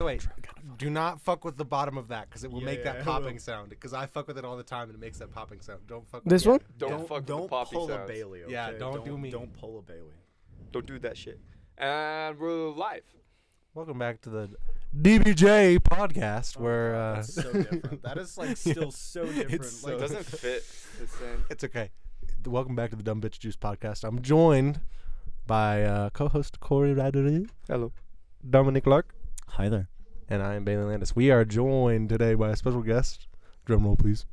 wait. Do not fuck with the bottom of that because it will make that popping sound. Because I fuck with it all the time and it makes that popping sound. Don't fuck with this one. Don't fuck with the poppy pull sounds. a Bailey. Okay? Yeah, don't do me. Don't pull a Bailey. Don't do that shit. And we're live. Welcome back to the DBJ podcast, where That's so different. That is like still so different. It's Like, It doesn't fit the same. it's okay. Welcome back to the Dumb Bitch Juice podcast. I'm joined by co-host Corey Radley. Hello. Dominic Clark. Hi there. And I am Bailey Landis. We are joined today by a special guest. Drum roll, please.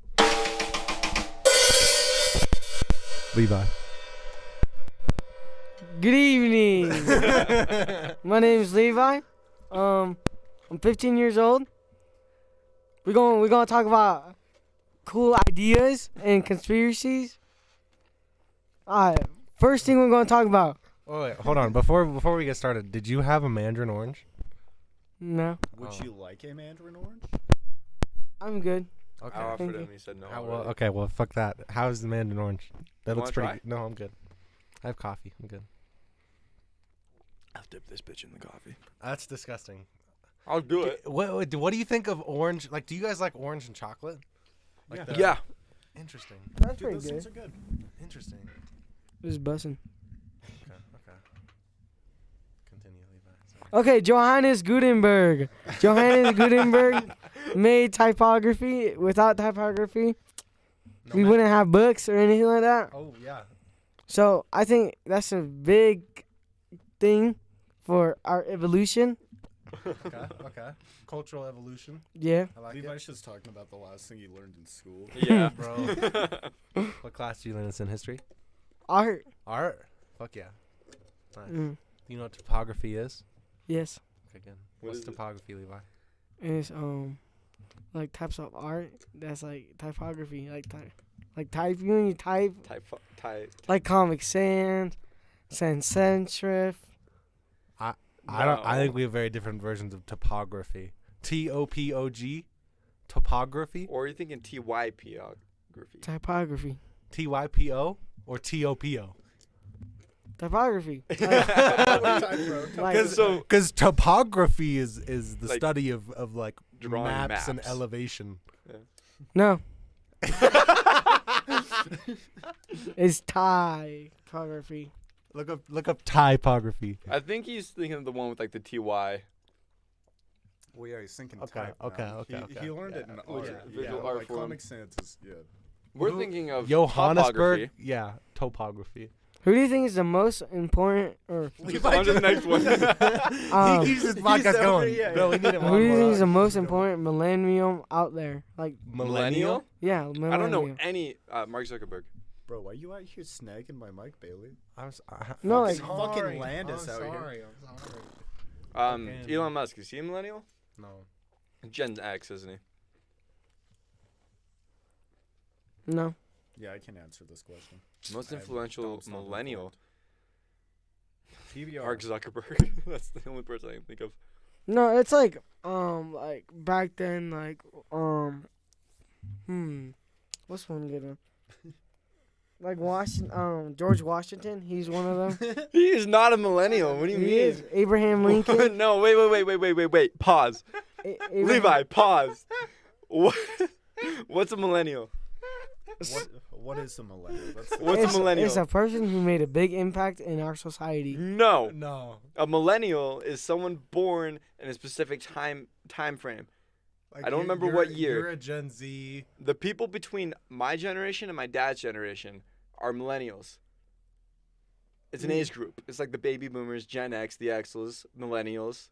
Levi. Good evening. My name is Levi. I'm 15 years old. We're gonna talk about cool ideas and conspiracies. Alright, first thing we're gonna talk about. Oh, wait, hold on. Before we get started, did you have a mandarin orange? No, Would you like a mandarin orange? I'm good. Okay. I offered Thank him. you. He said no. Well, already. okay. Well, fuck that. How's the mandarin orange? That You looks wanna pretty. try? No, I'm good. I have coffee. I'm good. I'll dip this bitch in the coffee. That's disgusting. I'll do it. What do you think of orange? Like, do you guys like orange and chocolate? Like Yeah. the- Yeah. Interesting. That's Dude, pretty those things good. are good. Interesting. Just bussin'. Okay. Continue, Levi. Sorry. Okay, Johannes Gutenberg. Johannes Gutenberg made typography. Without typography, No we ma- wouldn't have books or anything like that. Oh yeah. So I think that's a big thing for our evolution. Okay. Cultural evolution. Yeah. I like Levi's just talking about the last thing he learned in school. Yeah. it, bro. What class do you learn this in? History? Art. Art. Fuck yeah. Nice. Mm, Do you know what topography is? yes. Okay, good. What What's is it? topography, Levi? It's like types of art that's like typography, like type. You when you type Type. like Comic Sans, sans serif. I think we have very different versions of topography. Topog, topography. Or are you thinking TYPography? Typography. Typo or topo. Typography. Because topography is the Like study of like drawing maps and maps. elevation. No. It's typography. Look up typography. I think he's thinking of the one with like the TY. Well, yeah, he's thinking Okay, type now. okay. He learned it in Which art. visual Yeah, art like form. Comic Sans is, yeah. We're Who- thinking of Johannesburg. topography. Yeah, topography. Who do you think is the most important, or On to the next one. He keeps his podcast going. Bro, we need him who do you on. think is the most important millennium out there? Like, Millennial? yeah, millennium. I don't know any. Mark Zuckerberg. Bro, why are you out here snagging my mic, Bailey? No, like- Fucking Landis out here. I'm sorry. Okay. Elon Musk. Is he a millennial? No. Gen X, isn't he? No. Yeah, I can answer this question. Most I have influential don't sound millennial. TBR. Mark Zuckerberg. That's the only person I can think of. No, it's like back then, like what's one good one? Like George Washington, he's one of them. He is not a millennial. What do you He mean? is Abraham Lincoln. No, wait. Pause. Abraham- Levi, pause. What's a millennial? What is a millennial? That's the What's it's, a millennial? It's a person who made a big impact in our society. No. No. A millennial is someone born in a specific time frame. Like I don't remember what year. You're a Gen Z. The people between my generation and my dad's generation are millennials. It's an age group. It's like the baby boomers, Gen X, the X's, millennials.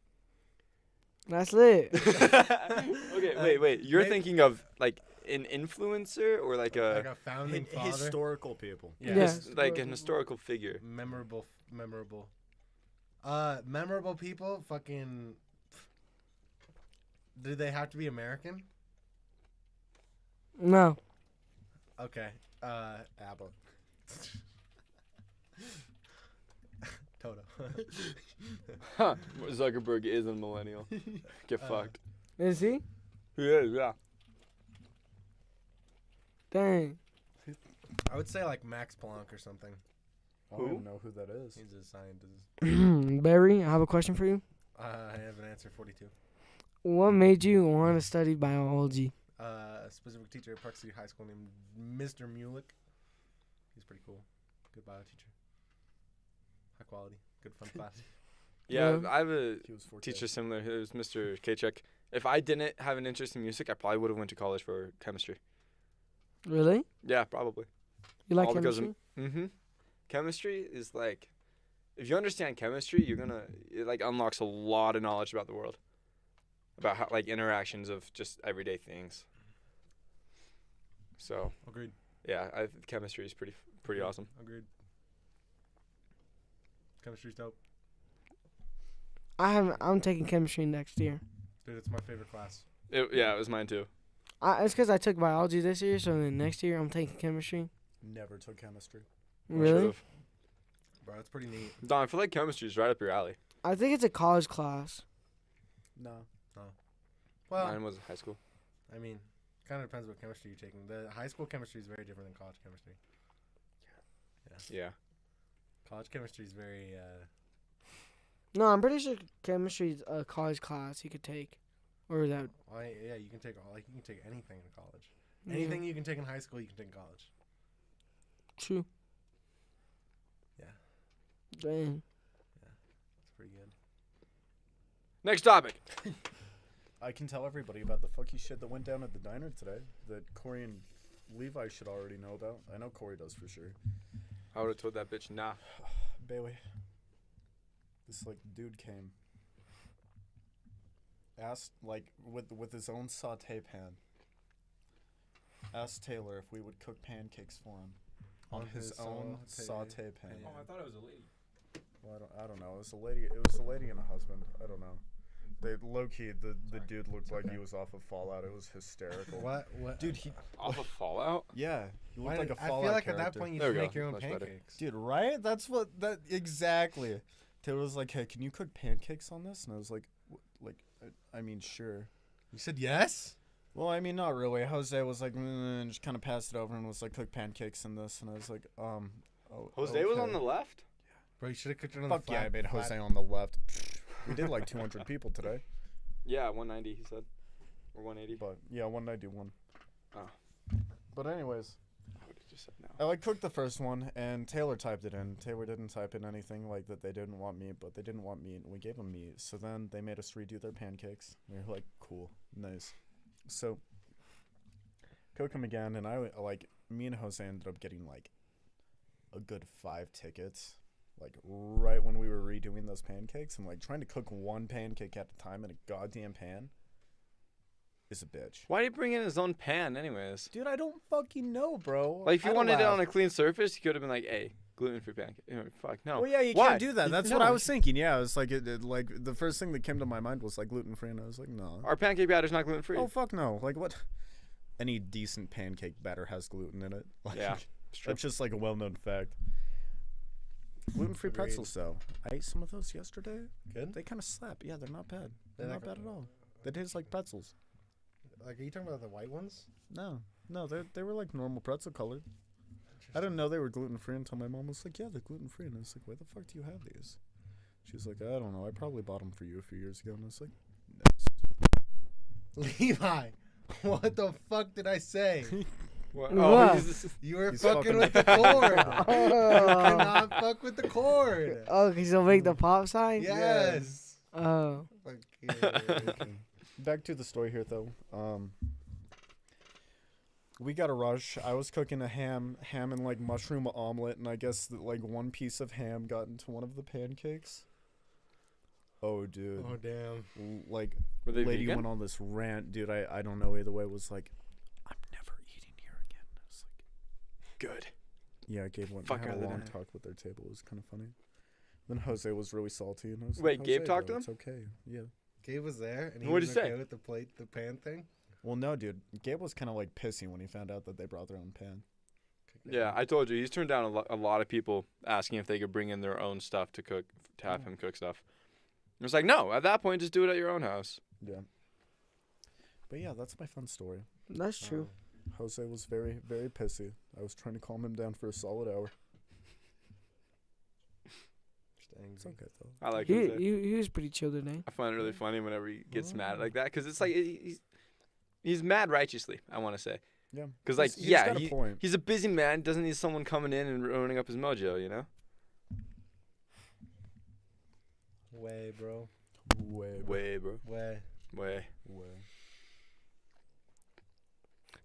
That's lit. Okay, wait. You're maybe- thinking of like an influencer or like Like a a founding father. historical people. Yeah. Yeah. like an historical figure? Memorable. Memorable people. Fucking. Do they have to be American? No. Okay. ABBA. Toto. Huh. Zuckerberg is a millennial. Get fucked. Is he? He is, yeah. Dang. I would say like Max Planck or something. I don't even know who that is. He's a scientist. Barry, I have a question for you. I have an answer 42. What made you want to study biology? A specific teacher at Park City High School named Mr. Mulick. He's pretty cool. Good bio teacher. High quality. Good fun class. Yeah, Yeah. I have a He was 4K. teacher similar. It was Mr. Kachek. If I didn't have an interest in music, I probably would have went to college for chemistry. Really? Yeah, probably. You like All because chemistry? Mm-hmm. Chemistry is like, if you understand chemistry, it like unlocks a lot of knowledge about the world, about how like interactions of just everyday things. So Agreed. yeah, chemistry is pretty awesome. Agreed. Chemistry's dope. I'm taking chemistry next year. Dude, it's my favorite class. It was mine too. It's because I took biology this year, so then next year I'm taking chemistry. Never took chemistry. Really? Should've. Bro, it's pretty neat. Don, I feel like chemistry is right up your alley. I think it's a college class. No. Well, Mine was high school. I mean, kind of depends what chemistry you're taking. The high school chemistry is very different than college chemistry. Yeah. College chemistry is very, No, I'm pretty sure chemistry's a college class you could take, or that. yeah, you can take you can take anything in college. Yeah. Anything you can take in high school, you can take in college. True. Yeah. Dang. It's pretty good. Next topic. I can tell everybody about the fucky shit that went down at the diner today that Corey and Levi should already know about. I know Corey does for sure. I would have told that bitch nah. Bailey. This like dude came. Asked like with his own saute pan. Asked Taylor if we would cook pancakes for him on his own saute pan. pan. I thought it was a lady. Well, I don't know. It was a lady. It was a lady and a husband. I don't know. They low key. The dude looked like he was off of Fallout. It was hysterical. What? Dude, he Off of Fallout? yeah. He looked like a I Fallout feel like character. at that point you There should we go. make your own Much better. pancakes. Dude, right? That's what that exactly. Taylor was like, "Hey, can you cook pancakes on this?" And I was like, I mean, sure. You said yes? Well, I mean, not really. Jose was like, and just kind of passed it over and was like, "Cook pancakes in this," and I was like, Oh, Jose was on okay. the left? Bro, you should have cooked it on Fuck the yeah, I flat. made Jose on the left. We did like 200 people today, Yeah, 190, he said. Or 180. but yeah, 191. Oh. But anyways, I would have just said no. I like cooked the first one, and Taylor typed it in. Taylor didn't type in anything like that they didn't want meat, but they didn't want meat, and we gave them meat. So then they made us redo their pancakes. We were like, cool, nice. So cook them again, and me and Jose ended up getting like a good 5 tickets, like right when we were redoing those pancakes, and like trying to cook one pancake at a time in a goddamn pan is a bitch. Why did he bring in his own pan, anyways? Dude, I don't fucking know, bro. Like, if you I'd wanted it laugh. on a clean surface, you could have been like, hey, gluten-free pancake. Fuck, no. Well, yeah, you Why? can't do that. That's what No. I was thinking. Yeah, it was like like the first thing that came to my mind was like gluten free, and I was like, no. Our pancake batter's not gluten-free. Oh fuck no! Like what? Any decent pancake batter has gluten in it. Like, Yeah, it's true. that's just like a well-known fact. Gluten-free Agreed. pretzels, though. I ate some of those yesterday. Good? They kind of slap. Yeah, they're not bad. They're They're not not bad at all. They taste like pretzels. Like, are you talking about the white ones? No, they were like normal pretzel colored. I didn't know they were gluten-free until my mom was like, "Yeah, they're gluten-free," and I was like, "Why the fuck do you have these?" She was like, "I don't know. I probably bought them for you a few years ago," and I was like, "Nice." Levi, what the fuck did I say? What? What? You were He's fucking fucking with the cord. You Oh. cannot fuck with the cord. Oh, because you'll make the pop sign? Yes. Oh. Fuck yeah. Back to the story here, though. We got a rush. I was cooking a ham and like mushroom omelet, and I guess that like one piece of ham got into one of the pancakes. Oh, dude. Oh, damn. Like, Were they lady vegan? went on this rant, dude. I don't know either way. It was like, I'm never eating here again. I was like, Good. yeah, I gave one. Fuck I had out a of the long diner. talk with their table. It was kind of funny. Then Jose was really salty, and I was Wait, like, Gabe Jose, talked bro, to It's okay. Yeah. Gabe was there, and he What'd was he say? okay with the pan thing. Well, no, dude. Gabe was kind of like pissy when he found out that they brought their own pan. Yeah, I told you. He's turned down a lot of people asking if they could bring in their own stuff to cook, to have him cook stuff. It was like, no, at that point, just do it at your own house. Yeah. But yeah, that's my fun story. That's true. Jose was very, very pissy. I was trying to calm him down for a solid hour. angry. It's okay though. I like He, Jose. he was pretty chill today. I find it really funny whenever he gets mad like that, because it's like he's mad righteously, I want to say. Yeah. Because like He's got a he, point. he's a busy man. Doesn't need someone coming in and ruining up his mojo, you know? Way, bro. Way, bro. Way. Way.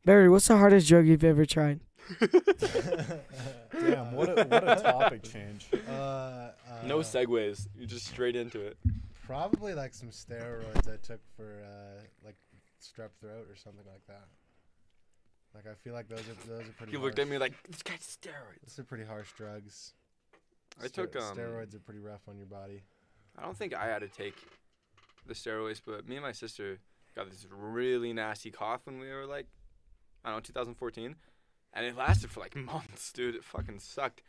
Barry, what's the hardest drug you've ever tried? Damn, what a topic change. No segues. You're just straight into it. Probably like some steroids I took for like strep throat or something like that. Like I feel like those are pretty. You looked at me like, this guy's steroids. Those are pretty harsh drugs. I took steroids are pretty rough on your body. I don't think I had to take the steroids, but me and my sister got this really nasty cough when we were like, I don't know, 2014. And it lasted for like months, dude. It fucking sucked.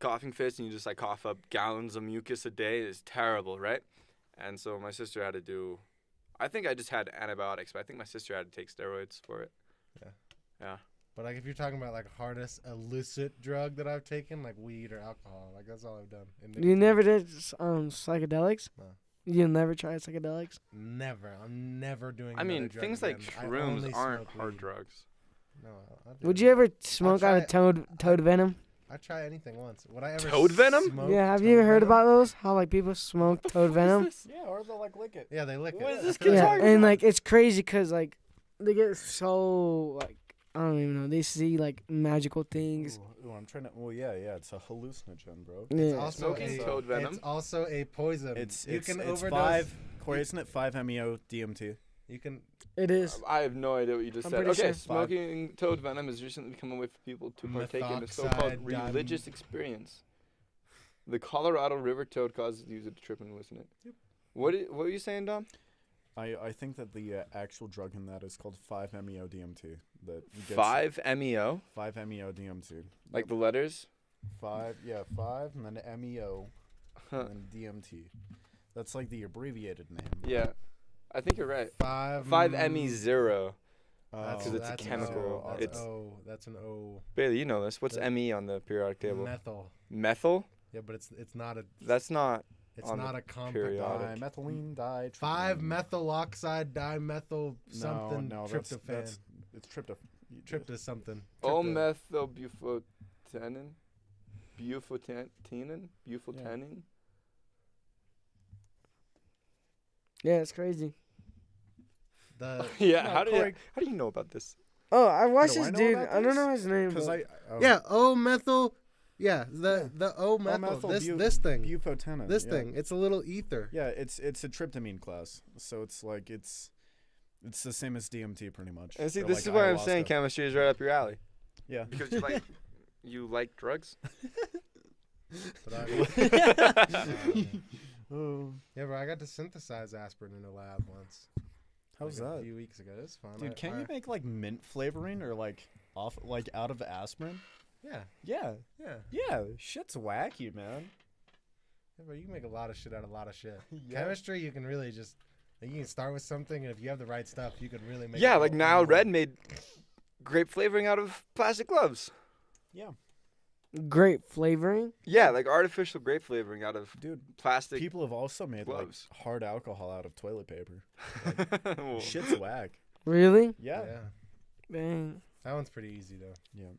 Coughing fits, and you just like cough up gallons of mucus a day is terrible, right? And so my sister had to do, I think I just had antibiotics, but I think my sister had to take steroids for it. Yeah. But like if you're talking about like hardest illicit drug that I've taken, like weed or alcohol, like that's all I've done. And You never did psychedelics? No. You never tried psychedelics? Never. I'm never doing. I mean, another drug things like again. I shrooms only aren't smoke hard weed. drugs. No. I'll do Would it. you ever smoke out try of toad venom? I try anything once. Would I ever Toad venom? smoke Yeah, have toad you ever heard venom? about those? How like people smoke toad venom? Yeah, or they'll like lick it. Yeah, they lick What it. is this I feel kid Yeah, talking and about? like it's crazy because like they get so like I don't even know. They see like magical things. Ooh, I'm trying to. Well, yeah, it's a hallucinogen, bro. It's Yeah, also Smoking a, toad venom? It's also a poison. You can it's overdose. 5. Corey, isn't it 5-MeO DMT? You can. it is. I have no idea what you just I'm said. pretty Okay, sure. smoking toad venom has recently become a way for people to partake in the so-called Methoxide religious experience. The Colorado River toad causes the user to trip and hallucinate. Yep. What were you saying, Dom? I think that the actual drug in that is called 5-MeO DMT. That gets 5-MeO? 5-MeO DMT. Like the letters? 5, and then MEO, Huh. and then DMT. That's like the abbreviated name. Yeah. I think you're right. 5-MeO. That's, 'Cause it's a that's an chemical. O. It's- That's an O. Bailey, you know this. What's The- Me on the periodic table? Methyl. Methyl? Yeah, but it's not a. That's not. It's on the not a compound. periodic. Dimethylene ditryptamine. 5-methyloxide dimethyl something No, tryptophan. it's tryptophan. Trypto something. O-methylbufotenin? Bufotenin? Yeah, it's crazy. The Yeah, No, how do Corey- you know about this? Oh, I watched Do I this know dude. about I don't this? know his name. Because but- yeah, O-methyl. Yeah, the O-methyl. O-methyl This thing. bufotenin. This yeah. thing. It's a little ether. Yeah, it's a tryptamine class, so it's like it's the same as DMT pretty much. And see, or this like is why I'm saying ayahuasca. chemistry is right up your alley. Yeah. Because you like drugs? But Oh, yeah, bro, I got to synthesize aspirin in a lab once. how's like that? A few weeks ago. It's fun. Dude, can't you make like mint flavoring or like out of aspirin? Yeah, Yeah. yeah. Yeah, shit's wacky, man. Yeah, bro, you can make a lot of shit out of a lot of shit. Yeah. Chemistry, you can really just. Like, you can start with something, and if you have the right stuff, you could really make. Yeah, it like all- Nile Red made grape flavoring out of plastic gloves. Yeah. Great flavoring. Yeah, like artificial grape flavoring out of Dude, plastic. people have also made gloves. like hard alcohol out of toilet paper. Well, Shit's whack. Really? Yeah. Yeah, Dang. that one's pretty easy though. Yeah.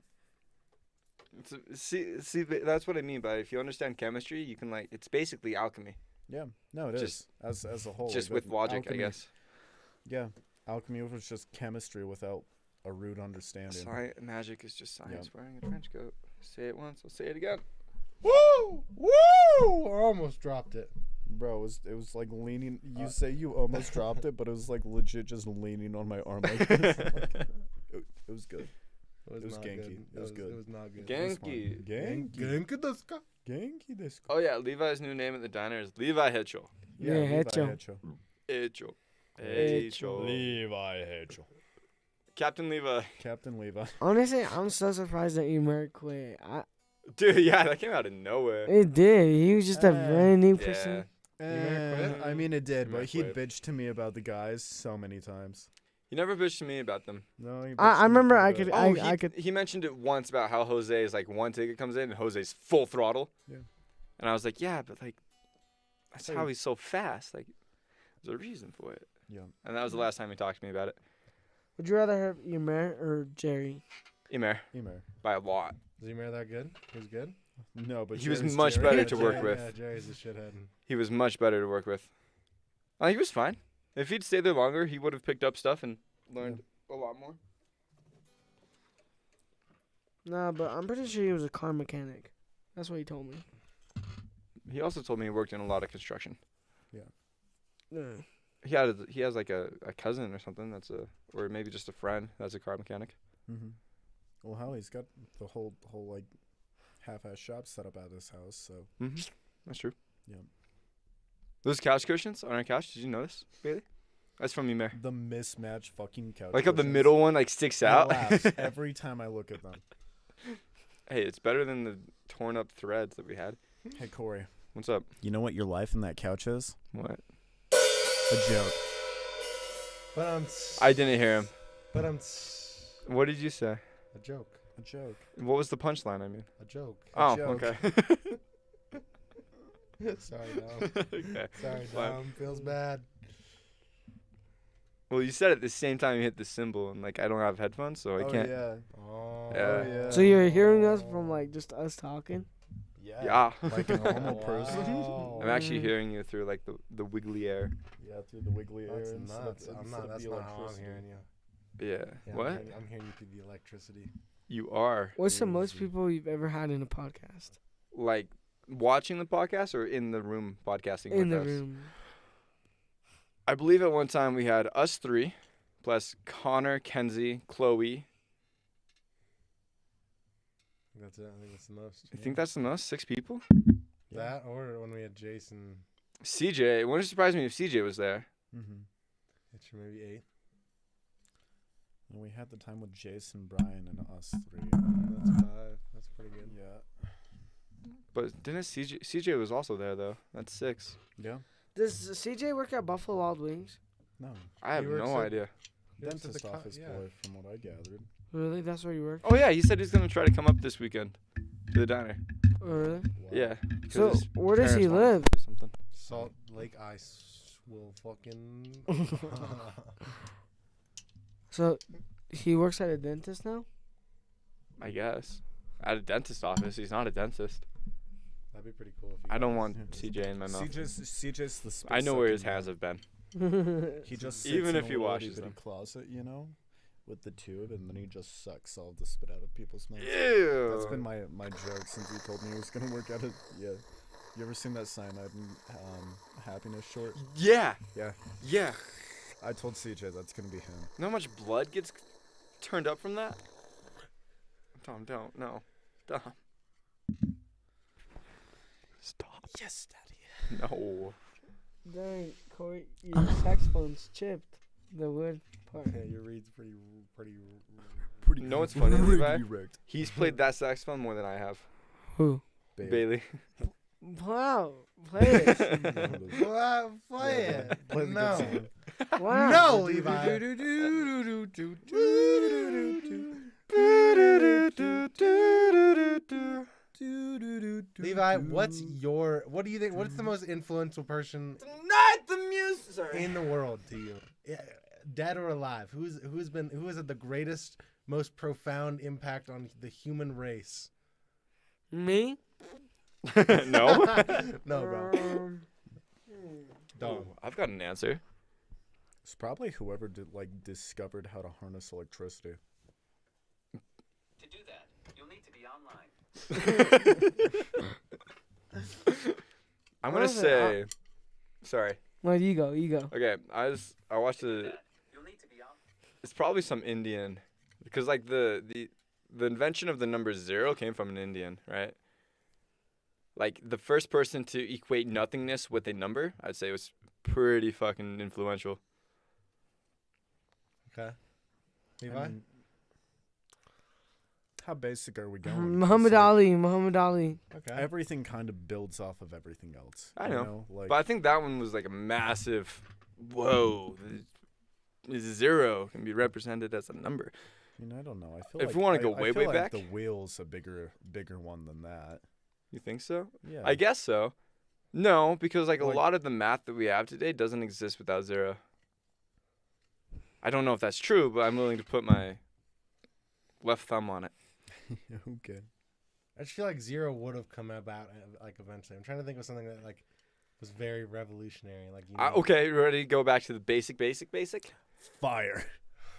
see, that's what I mean by if you understand chemistry, you can like it's basically alchemy, Yeah. No, it is. Just- As a whole. just but with logic, alchemy, I guess. Yeah. Alchemy was just chemistry without a root understanding. Magic is just science wearing a trench coat. Say it once, I'll say it again. Woo! Woo! I almost dropped it. Bro, it was like leaning. You say you almost dropped it, but it was like legit just leaning on my arm like this. It was good. It was not ganky. good. It was good. It was not good. Genki. Genki. desu ka? Genki desu. Oh yeah, Levi's new name at the diner is Levi Heichou. Yeah, Levi Heichou. Heichou. Heichou. Levi Heichou. Captain Levi. Captain Levi. Honestly, I'm so surprised that Emer quit. Dude, yeah, that came out of nowhere. It did. He was just a brand new Yeah. person. I mean, it did, but he quit. bitched to me about the guys so many times. He never bitched to me about them. No, he bitched I to me remember quite a I bit. could- Oh, I could- he mentioned it once about how Jose is like one ticket comes in and Jose's full throttle. Yeah. And I was like, yeah, but like That's how he's so fast. Like, there's a reason for it. Yeah. And that was the last time he talked to me about it. Would you rather have Emer or Jerry? Emer. By a lot. Is Emer that good? He was good? No, but He was Jerry's much Jerry. better Yeah, to work Jerry- with. Yeah, Jerry's a shithead. He was much better to work with. He was fine. If he'd stayed there longer, he would have picked up stuff and learned a lot more. Nah, but I'm pretty sure he was a car mechanic. That's what he told me. He also told me he worked in a lot of construction. Yeah. He has like a cousin or something or maybe just a friend that's a car mechanic. Mm-hmm. Well, hell, he's got the whole like half-ass shop set up at his house. So That's true. Yeah. Those couch cushions on our couch, did you notice, Bailey? That's from Emer. the mismatched fucking couch. Like how the cushions. middle one like sticks I out. laugh every time I look at them. Hey, it's better than the torn up threads that we had. Hey Corey, What's up? you know what your life in that couch is? What? A joke. But I didn't hear him. But What did you say? a joke. A joke. What was the punchline? I mean. A joke. Oh, joke. okay. Sorry, Dom. Okay. Sorry, Fine. Dom. Feels bad. Well, you said it at the same time you hit the symbol, and like I don't have headphones, so I can't. Yeah. Oh, Yeah. So you're hearing us from like just us talking? Yeah. Like a normal person. Wow. I'm actually hearing you through like the wiggly air. Yeah, through the wiggly air. That's instead nuts. of- I'm instead not. of That's the not how I'm electricity. hearing you. Yeah. Yeah, What? I'm hearing you through the electricity. You are What's the most Crazy. people you've ever had in a podcast? like watching the podcast or in the room podcasting In with the us? room. I believe at one time we had us three, plus Connor, Kenzie, Chloe. That's it. I think that's the most. I think that's the most. 6 people. That or when we had Jason. CJ. It wouldn't surprise me if CJ was there. Mm-hmm. It's maybe 8. And we had the time with Jason, Brian, and us three. That's 5. That's pretty good. Yeah. But didn't CJ was also there though? That's 6. Yeah. Does CJ work at Buffalo Wild Wings? No. I have He works no at- idea. Dentist office boy, from what I gathered. Really? That's where you work? Oh yeah, he said he's gonna try to come up this weekend to the diner. Oh, really? Wow. Yeah. 'cause So his where does he parents want him live? to do something. Salt Lake Ice will fucking. So he works at a dentist now? I guess. At a dentist office. He's not a dentist. That'd be pretty cool. If I don't guys- want CJ in my mouth. CJ's the space I know where his sucking hands man. have been. He just Even sits in if a he little washes itty-bitty them. closet, you know, with the tube, and then he just sucks all the spit out of people's mouths. Ew. That's been my joke since he told me he was gonna work at it. Yeah. You ever seen that Cyanide and Happiness short? Yeah. Yeah. Yeah. I told CJ that's gonna be him. You know how much blood gets turned up from that? Tom, don't. No. Stop. Stop. Yes, Daddy. No. Dang, Corey, your saxophone's chipped. The wood part. Yeah, your read's pretty. Pretty. You know what's funny, Levi? Wrecked. He's played that saxophone more than I have. Who? Bailey. Wow. Play it. Well, play it. Play the No. good song. Wow. No, Levi. Levi, what do you think? What's the most influential person Not the music. Sorry. in the world to you? Yeah, dead or alive? Who has had the greatest, most profound impact on the human race? Me? No. No, bro. Dog. Oh, I've got an answer. It's probably whoever discovered how to harness electricity. To do that, you'll need to be online. I'm What gonna is it? say. Sorry. No, you go. Okay. I watched To do the. that, you'll need to be on. It's probably some Indian, because like the invention of the number 0 came from an Indian, right? Like the first person to equate nothingness with a number, I'd say was pretty fucking influential. Okay. I Levi. mean, how basic are we going? Muhammad It's like Ali. Muhammad Ali. Okay. Everything kind of builds off of everything else. I you know. Like, But I think that one was like a massive. Whoa. The 0 can be represented as a number. I mean, I don't know. I feel If like we wanna I- go I way, feel way like back? the wheel's a bigger one than that. You think so? Yeah. I guess so. No, because like a Like- lot of the math that we have today doesn't exist without zero. I don't know if that's true, but I'm willing to put my left thumb on it. Okay. I just feel like zero would have come about like eventually. I'm trying to think of something that like was very revolutionary. Like Okay, ready? Go back to the basic. Fire.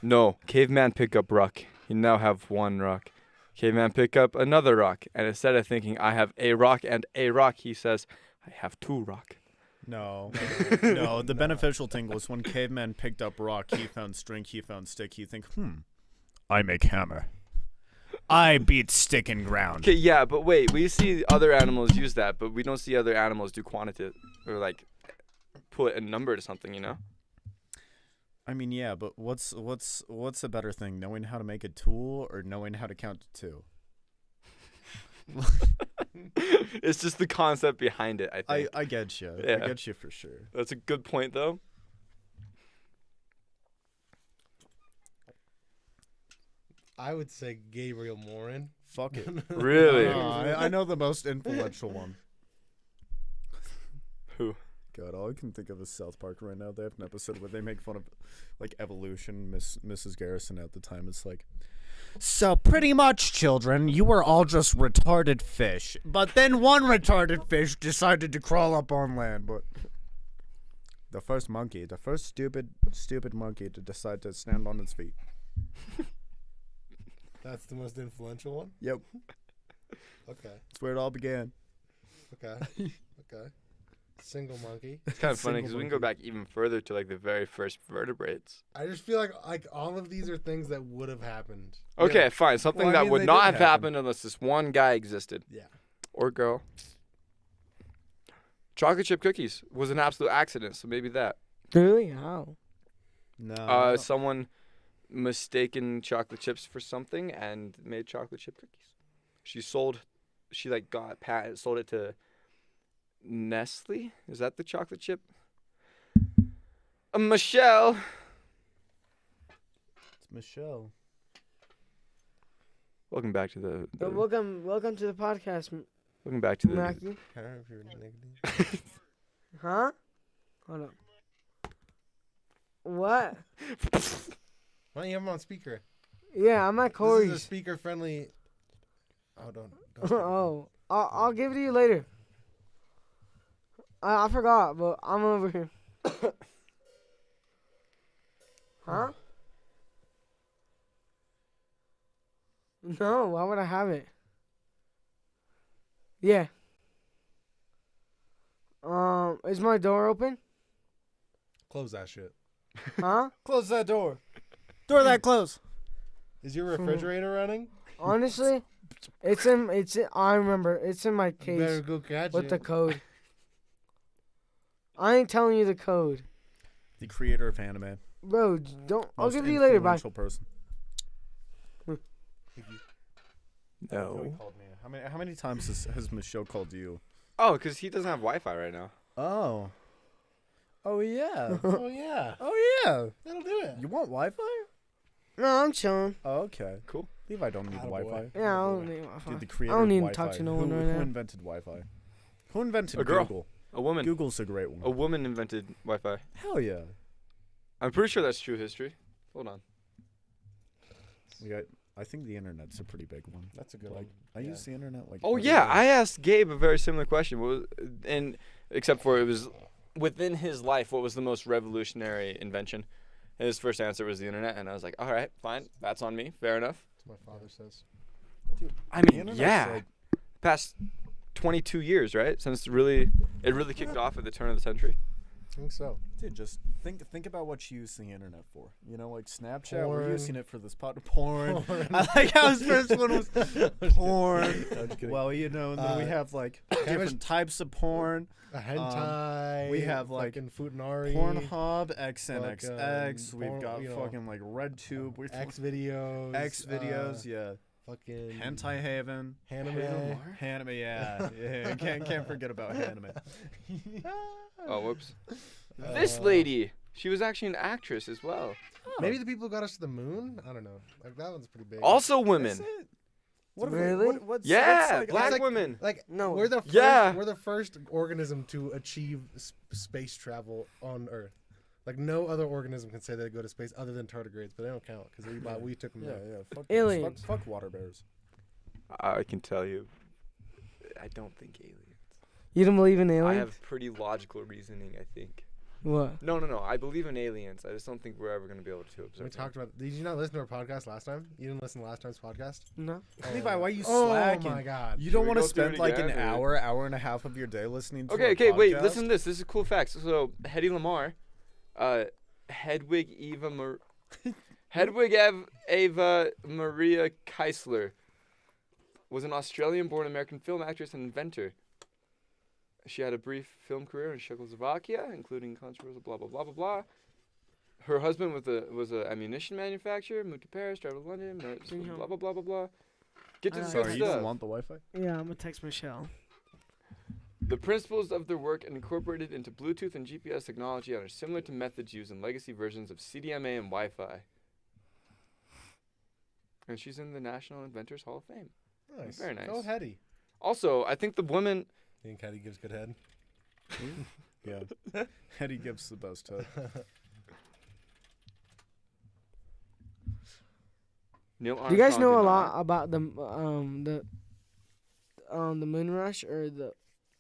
No, caveman pick up rock. You now have one rock. Caveman pick up another rock, and instead of thinking I have a rock and a rock, he says I have two rock. No. No, the beneficial thing was when caveman picked up rock, he found string, he found stick, he think, I make hammer. I beat stick in ground. Okay, yeah, but wait, we see other animals use that, but we don't see other animals do quantitative or like put a number to something, you know? I mean, yeah, but what's a better thing, knowing how to make a tool or knowing how to count to 2? It's just the concept behind it, I think. I get you. Yeah. I get you for sure. That's a good point, though. I would say Gabriel Morin. Fuck it. Really? I know the most influential one. Who? God, all I can think of is South Park right now. They have an episode where they make fun of, like, evolution. Mrs. Garrison at the time is like, so pretty much, children, you were all just retarded fish. But then one retarded fish decided to crawl up on land. But the first stupid monkey to decide to stand on its feet. That's the most influential one. Yep, Okay. that's where it all began. Okay. Okay. Single monkey. It's kind of funny Single because we can go back even further to like the very first vertebrates. I just feel like all of these are things that would have happened. Okay, fine. Something Well, I that mean, would they not did have happen. happened unless this one guy existed. Yeah. Or girl. Chocolate chip cookies was an absolute accident, so maybe that. Really? How? No. Someone mistaken chocolate chips for something and made chocolate chip cookies. She like got sold it to Nestle. Is that the chocolate chip? Michelle. It's Michelle. Welcome back to the Welcome to the podcast, welcome back to the Mackie. I don't know if you're negative. Huh? Hold up. What? Why don't you have him on speaker? Yeah, I'm at This is a Corey's. speaker-friendly. Oh, don't. Oh, I'll give it to you later. I forgot, but I'm over here. Huh? No, why would I have it? Yeah. Is my door open? Close that shit. Huh? Close that door. Door that close. Is your refrigerator running? Honestly, I remember. It's in my You better case go catch with it. the code. I ain't telling you the code. The creator of anime. Bro, don't. I'll Most give you later, bye. influential person. He No. called me. How many times has Michelle called you? Oh, because he doesn't have Wi-Fi right now. Oh. Oh yeah. Oh yeah, Oh yeah. that'll do it. You want Wi-Fi? No, I'm chilling. Oh, okay. Cool. Levi don't need Attaboy. Wi-Fi. Yeah, I don't need Wi-Fi. Dude, the creator I don't of need to Wi-Fi. talk to no one who, right who now. invented Wi-Fi? Who invented A girl. Google? A woman. Google's a great one. A woman invented Wi-Fi. Hell yeah. I'm pretty sure that's true history. Hold on. I think the internet's a pretty big one. That's a good Like, one. I Yeah. use the internet like. Oh every yeah, day. I asked Gabe a very similar question. Except for it was within his life, what was the most revolutionary invention? And his first answer was the internet, and I was like, all right, fine, that's on me, fair enough. That's what my father says. I The mean, internet's yeah, like- past 22 years, right? Since it really kicked off at the turn of the century. I think so. Dude, just think about what you use the internet for. You know, like Snapchat, we're Porn. using it for this porn. I like how his first one was porn. Well, you know, and then we have like different types of porn. A hentai. we have, like, fucking Futanari. Pornhub, XNXX. Fucking We've porn- got you know, fucking like RedTube. We've X videos. X videos, yeah. Fucking Hentai Haven. Hanime. Hanime, yeah. Yeah, can't forget about Hanime. Oh, whoops. This lady, she was actually an actress as well. Maybe the people who got us to the moon. I don't know. Like that one's pretty big. Also women. Is it? What if Really? what's Yeah, like, black like- women. Like No. we're the first, Yeah. we're the first organism to achieve space travel on Earth. Like no other organism can say they go to space other than tardigrades, but they don't count because we took them. yeah, there. yeah. Fuck, Aliens. Fuck water bears. I can tell you, I don't think aliens. You don't believe in I aliens? have pretty logical reasoning, I think. What? No. I believe in aliens. I just don't think we're ever going to be able to observe We them. talked about. Did you not listen to our podcast last time? You didn't listen to last time's podcast. No. Levi, why are you Oh slacking? my god! You Should don't we want to go through it spend like an again, or- hour and a half of your day listening to Okay, our wait, podcast? listen to this. This is cool facts. So, Hedy Lamarr, Hedwig Eva Maria Keisler was an Australian-born American film actress and inventor. She had a brief film career in Czechoslovakia, including controversial blah blah blah blah blah. Her husband was a ammunition manufacturer, moved to Paris, traveled to London, blah blah blah blah blah. Get to the Sorry, good you don't stuff. want the Wi-Fi? Yeah, I'm gonna text Michelle. The principles of their work incorporated into Bluetooth and GPS technology are similar to methods used in legacy versions of CDMA and Wi-Fi. And she's in the National Inventors Hall of Fame. Nice. Very nice. Go Hetty. Also, I think the woman... You think Hetty gives good head? Yeah. Hetty gives the best head. Neil Do you guys Armstrong know did a not- lot about the moon rush or the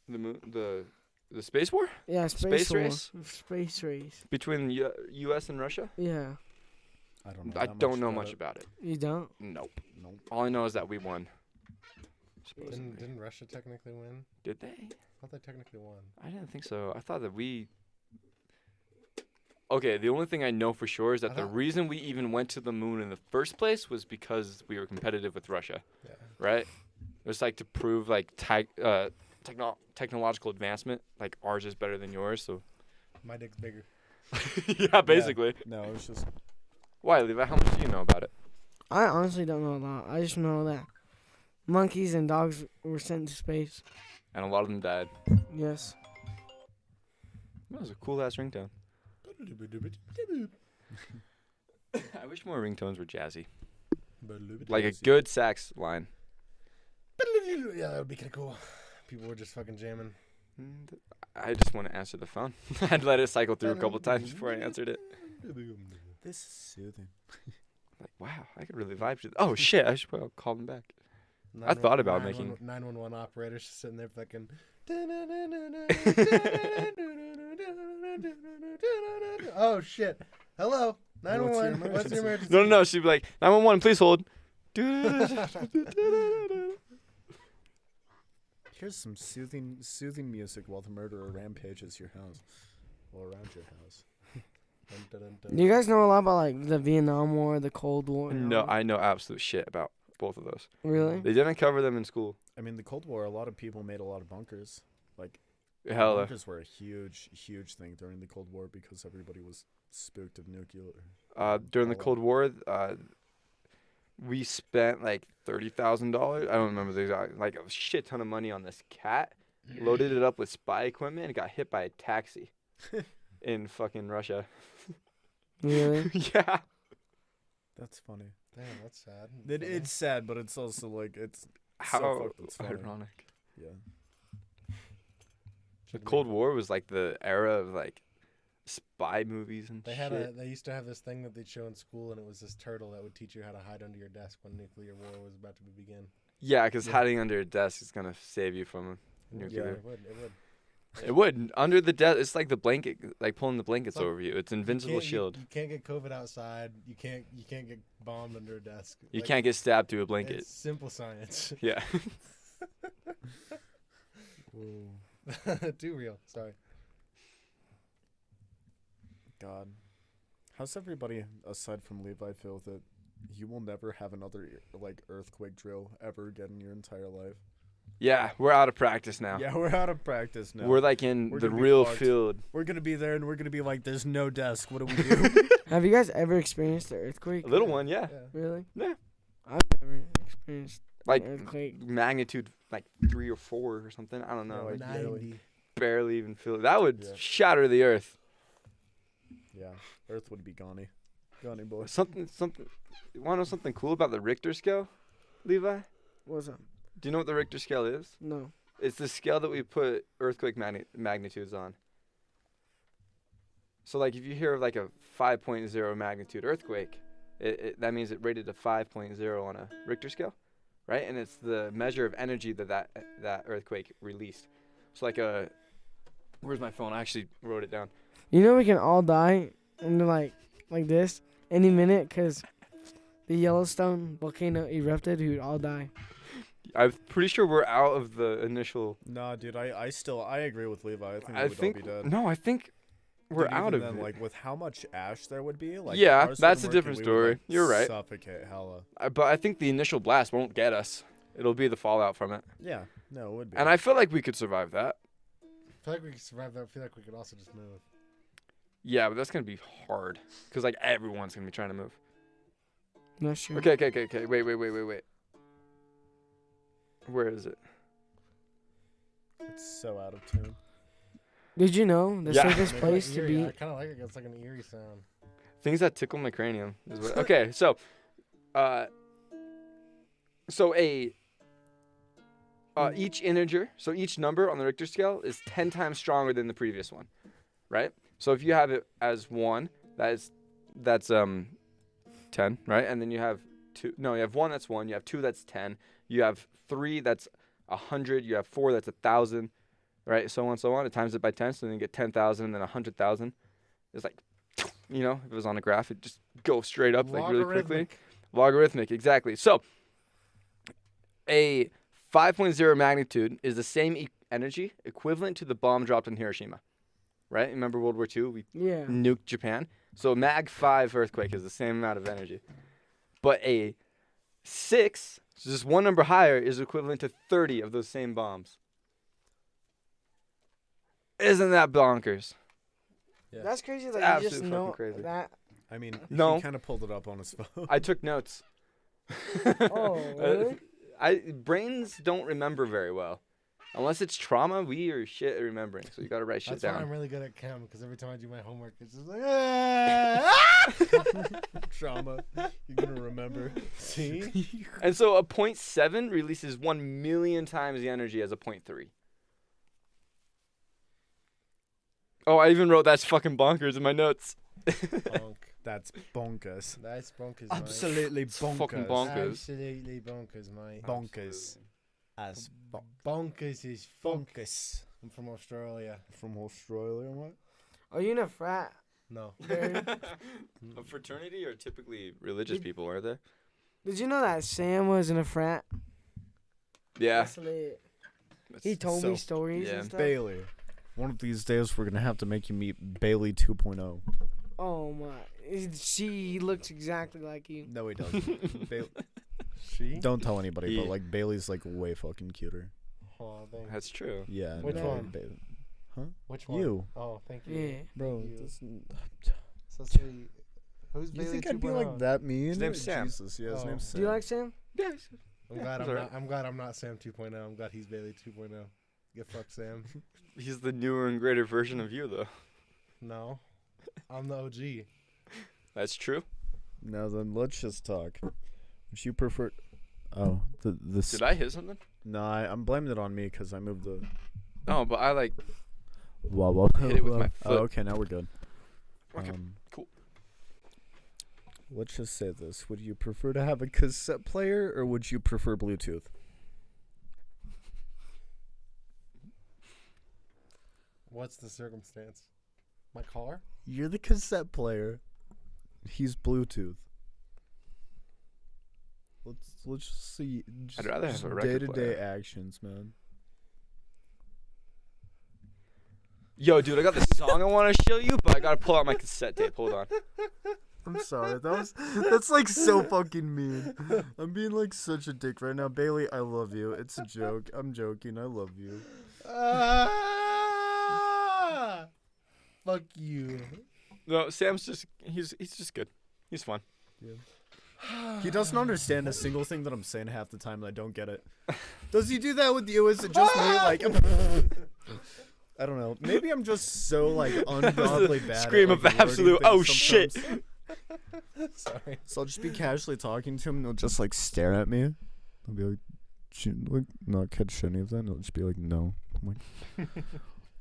the space war space war. race? Space race. between U.S. and Russia? Yeah. I don't know. I that don't know about much it. about it. You don't? Nope. Nope. All I know is that we won. Supposedly. Didn't Russia technically win? Did they? I thought they technically won. I didn't think so. I thought that we. Okay, the only thing I know for sure is that I the thought- reason we even went to the moon in the first place was because we were competitive with Russia, Yeah. right? It was like to prove like technological advancement, like ours is better than yours. So My dick's bigger. yeah, basically. No, it was just Why, Levi? How much do you know about it? I honestly don't know a lot. I just know that monkeys and dogs were sent to space. And a lot of them died. Yes. That was a cool ass ringtone. I wish more ringtones were jazzy, like a good sax line. Yeah, that would be kind of cool. People were just fucking jamming. I just want to answer the phone. I'd let it cycle through a couple times before I answered it. this is soothing. Like, wow, I could really vibe to this. Oh, shit, I should probably call him back. I thought about making- 911 operators just sitting there fucking. Oh shit! Hello, 911. What's your emergency? No, she'd be like, 911, please hold. Here's some soothing music while the murderer rampages your house, or around your house. Do you guys know a lot about like the Vietnam War, the Cold War? and No, all? I know absolute shit about both of those. Really? They didn't cover them in school. I mean, the Cold War, a lot of people made a lot of bunkers. Like, Hella. bunkers were a huge thing during the Cold War because everybody was spooked of nuclear. During the all Cold War, we spent like $30,000. I don't remember the exact, like a shit ton of money on this cat. Loaded it up with spy equipment and got hit by a taxi in fucking Russia. Really? Yeah. That's funny. Damn, that's sad. It's sad, but it's also like it's How fucked, it's funny. ironic. yeah. The Cold War was like the era of like spy movies and They shit. they used to have this thing that they'd show in school, and it was this turtle that would teach you how to hide under your desk when nuclear war was about to begin. Yeah, because Yeah. hiding under a desk is gonna save you from Yeah, nuclear. it would. It would. It would. Under the desk, it's like the blanket, like pulling the blankets Like, over you. It's You invincible can't- shield. You can't get COVID outside. You can't get bombed under a desk. You Like, can't get stabbed through a blanket. It's simple science. Yeah. Too real. Sorry. God, how's everybody aside from Levi feel that you will never have another like earthquake drill ever again in your entire life? Yeah, we're out of practice now. Yeah, we're out of practice now. We're like in We're the gonna be real fucked. field. We're gonna be there and we're gonna be like, "There's no desk. What do we do?" Have you guys ever experienced an earthquake? A little one, yeah. Really? Yeah. I've never experienced Like an earthquake. magnitude like 3 or 4 or something. I don't know. Yeah, like, like- 90. barely even feel it. That would Yeah. shatter the earth. Yeah, Earth would be gonny boy. Something. You want to know something cool about the Richter scale, Levi? What's up? Do you know what the Richter scale is? No. It's the scale that we put earthquake magnitudes on. So, like, if you hear of, like, a 5.0 magnitude earthquake, that means it rated a 5.0 on a Richter scale, right? And it's the measure of energy that earthquake released. So, like, where's my phone? I actually wrote it down. You know we can all die and like this any minute because the Yellowstone volcano erupted. We would all die. I'm pretty sure we're out of the initial. Nah, dude, I agree with Levi. I think we would all be dead. No, I think we're Dude, out even of then, it. like with how much ash there would be, like Yeah, ours that's wouldn't a work different and we would, story. like, You're right. Suffocate hella. But I think the initial blast won't get us. It'll be the fallout from it. Yeah, no, it would be. And I feel like we could survive that. I feel like we could survive that. I feel like we could also just move. Yeah, but that's going to be hard. Because, like, everyone's going to be trying to move. Not sure. Okay. Wait. Where is it? It's so out of tune. Did you know the Yeah. safest place to Eerie. be? I kind of like it. It's like an eerie sound. Things that tickle my cranium. Is what, okay, so each integer, so each number on the Richter scale is 10 times stronger than the previous one, right? So if you have it as 1, that's 10, right? And then you have 2. No, you have 1 that's 1, you have 2 that's 10, you have 3 that's 100, you have 4 that's 1,000, right? So on, so on. It times it by 10, so then you get 10,000 and then 100,000. It's like, you know, if it was on a graph, it'd just go straight up like really quickly. Logarithmic, exactly. So a 5.0 magnitude is the same energy equivalent to the bomb dropped in Hiroshima, right? Remember World War II? We Yeah. nuked Japan. So a Mag 5 earthquake is the same amount of energy. But a 6, so just one number higher, is equivalent to 30 of those same bombs. Isn't that bonkers? Yeah. That's crazy that you Absolute just fucking know crazy. that. I mean, No. he kind of pulled it up on his phone. I took notes. Oh, really? Brains don't remember very well. Unless it's trauma, we are shit at remembering. So you gotta write shit That's why down. I'm really good at chem, because every time I do my homework, it's just like, Trauma. You're gonna remember. see? And so a 0.7 releases 1 million times the energy as a 0.3. Oh, I even wrote that's fucking bonkers in my notes. Bonk. That's bonkers. That's bonkers, mate. Absolutely bonkers. fucking bonkers. Absolutely bonkers, mate. Bonkers. As Bonkers is funk. bonkers. I'm from Australia. From Australia, what? Are you in a frat? No. A fraternity are typically religious people, are they? Did you know that Sam was in a frat? Yeah. That's lit. He told So- me stories yeah. and stuff. Bailey. One of these days, we're gonna have to make you meet Bailey 2.0. Oh my! He looks exactly like you. No, he doesn't. She? Don't tell anybody, but He- like Bailey's like way fucking cuter. Oh, thanks. That's true. Yeah. Which no, one? Bailey. Which one? You, Oh, thank you. Yeah. bro. Thank you. this- So sweet. Who's You Bailey think I'd be 2.0? like that mean? His name's Sam. Jesus, yeah, his Oh. name's Sam. Do you like Sam? Yeah. I'm glad That's I'm alright. not. I'm glad I'm not Sam 2.0. I'm glad he's Bailey 2.0. Get fucked, Sam. He's the newer and greater version of you, though. No, I'm the OG. That's true. Now then, let's just talk. Would you prefer? Oh, the. Did I hit something? No, I'm blaming it on me because I moved the. No, but I like. Whoa. Hit it with my Oh, foot. okay, now we're good. Okay, cool. Let's just say this: would you prefer to have a cassette player, or would you prefer Bluetooth? What's the circumstance? My car? You're the cassette player. He's Bluetooth. Let's just see. I'd rather have a record day-to-day player. actions, man. Yo, dude, I got this song I want to show you, but I gotta pull out my cassette tape. Hold on. I'm sorry. That's like so fucking mean. I'm being like such a dick right now, Bailey. I love you. It's a joke. I'm joking. I love you. Fuck you. No, Sam's he's just good. He's fun. He doesn't understand a single thing that I'm saying half the time, and I don't get it. Does he do that with you? Is it just me? Like, I don't know. Maybe I'm just so like ungodly bad. Scream at, of like, absolute, wording oh things shit. sometimes. Sorry. So I'll just be casually talking to him, and he'll just like stare at me. I'll be like, like not catch any of that? And it'll just be like, no. I'm like,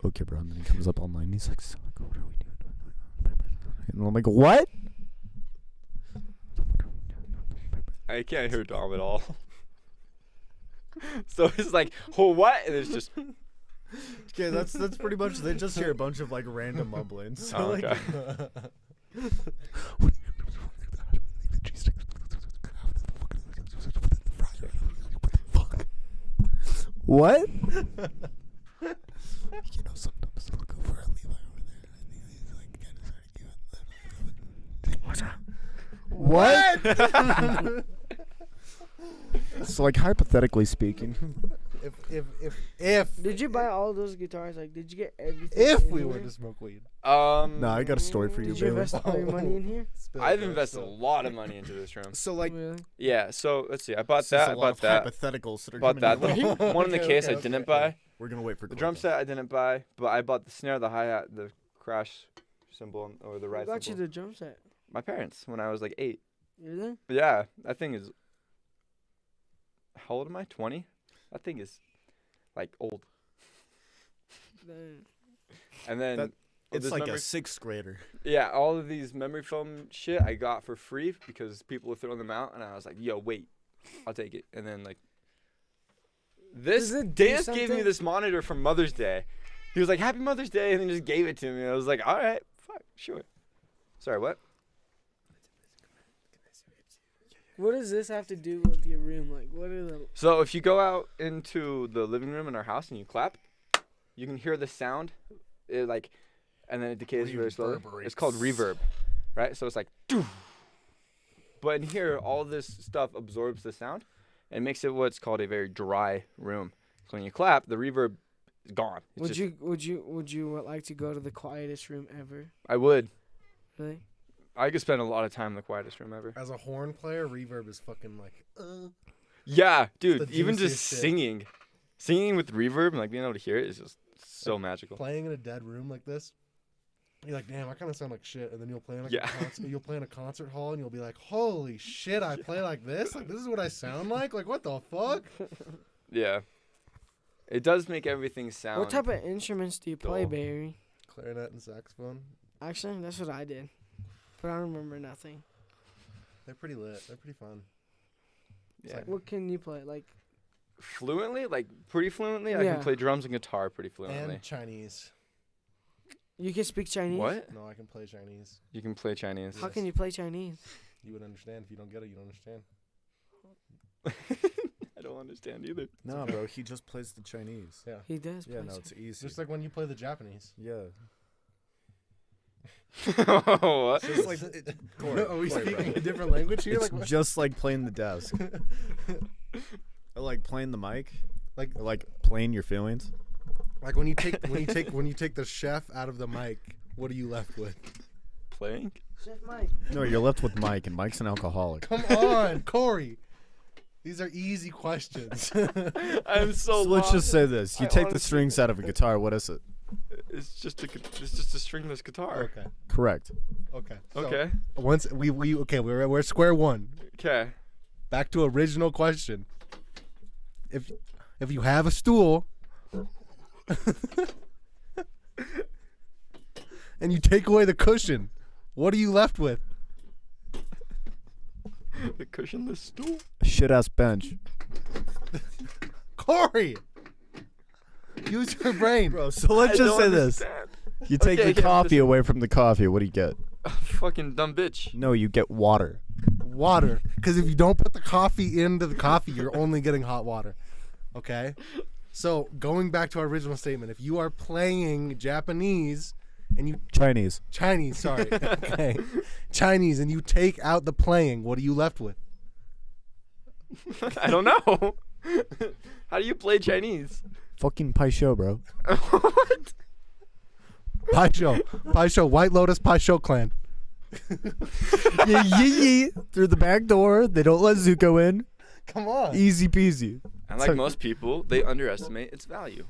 okay, bro. And then he comes up online and he's like, so, like, what are we doing? And I'm like, what? I can't hear Dom at all. So it's like, oh, what? And it's just. Okay, that's pretty much. They just hear a bunch of like random mumbling. So Oh, okay. Fuck. What? You know, sometimes I'll go for a Levi over there. I think he's like kind of starting to What? So, like, hypothetically speaking, If Did you buy all those guitars? Like, did you get everything? if in we here? were to smoke weed, no, I got a story for you, Did you Bailey. invest all your money in here? I've invested a lot of money into this room. So, like, Really? Yeah, so let's see. I bought this is that. a I lot bought of that. hypotheticals that are Bought coming that. your way. The one in the Okay, case okay, I didn't okay. buy. We're gonna wait for The drum set I didn't buy, but I bought the snare, the hi-hat, the crash cymbal, or the Who ride got you cymbal. the drum set? My parents, when I was like 8. Really? But yeah, that thing is. How old am I? 20? That thing is, like, old. Damn. And then. That- It's this like memory- a 6th grader. Yeah, all of these memory foam shit I got for free because people were throwing them out, and I was like, "Yo, wait, I'll take it." And then like, this Does it do Dance gave me something? this monitor for Mother's Day. He was like, "Happy Mother's Day," and then just gave it to me. I was like, "All right, fuck, sure." Sorry, what? What does this have to do with your room? Like, what are the? So if you go out into the living room in our house and you clap, you can hear the sound, and then it decays very slowly. It's called reverb, right? So it's like, doof. But in here, all this stuff absorbs the sound and makes it what's called a very dry room. So when you clap, the reverb is gone. It's Would just- would you like to go to the quietest room ever? I would. Really? I could spend a lot of time in the quietest room ever. as a horn player, reverb is fucking like. Yeah, dude. the Even just juiciest shit. singing with reverb and like being able to hear it is just so magical. Playing in a dead room like this, you're like, damn, I kind of sound like shit. And then you'll play in like Yeah. you'll play in a concert hall, and you'll be like, holy shit, I play like this. Like this is what I sound like. Like what the fuck? Yeah. It does make everything sound. What type of instruments do you play, dull. Barry? Clarinet and saxophone. Actually, that's what I did, but I remember nothing. They're pretty lit. They're pretty fun. Yeah. What can you play? Like, Fluently, like pretty fluently. I Yeah. can play drums and guitar pretty fluently. And Chinese. you can speak Chinese? What? No, I can play Chinese. You can play Chinese. How can you play Chinese? You would understand. If you don't get it, you don't understand. I don't understand either. No, bro, he just plays the Chinese. Yeah. He does. Yeah, play no, Chi- it's easy. Just like when you play the Japanese. Yeah. What? Just like Are we Corey, speaking bro. a different language here? It's Like, just like playing the desk. Or like playing the mic. Like- Or like playing your feelings. like when you take the chef out of the mic, what are you left with? Playing? Chef Mike. No, you're left with Mike, and Mike's an alcoholic. Come on, Corey. These are easy questions. I'm so So let's lost. just say this: you I take the honestly- strings out of a guitar. What is it? It's just a stringless guitar. okay. Correct. Okay. So, Okay. Once we're square one. Okay. Back to original question. If you have a stool and you take away the cushion, what are you left with? The cushionless stool. Shit ass bench. Corey, use your brain. Bro, so let's I just don't say this: understand. you take Okay, the okay, coffee listen. away from the coffee. What do you get? Fucking dumb bitch. No, you get water. Water, because if you don't put the coffee into the coffee, you're only getting hot water. Okay. So going back to our original statement, if you are playing Japanese and you Chinese. Chinese, sorry, okay, Chinese, and you take out the playing, what are you left with? I don't know. How do you play Chinese? Fucking Pai Show, bro. What? Pai Show, White Lotus Pai Show clan. Yeah, yeah. Through the back door. They don't let Zuko in. Come on. Easy peasy. And like most people, they underestimate its value.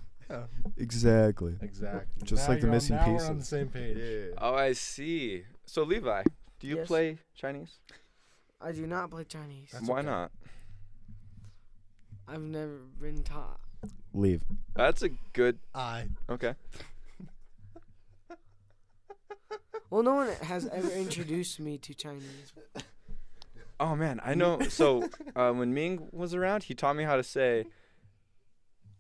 Exactly. Exactly. Just like the missing We're on the pieces. same page. Oh, I see. So Levi, do you Yes. play Chinese? I do not play Chinese. That's Why okay. not? I've never been taught. Leave. That's a good. Okay. Well, no one has ever introduced me to Chinese. Oh man, I know. So when Ming was around, he taught me how to say.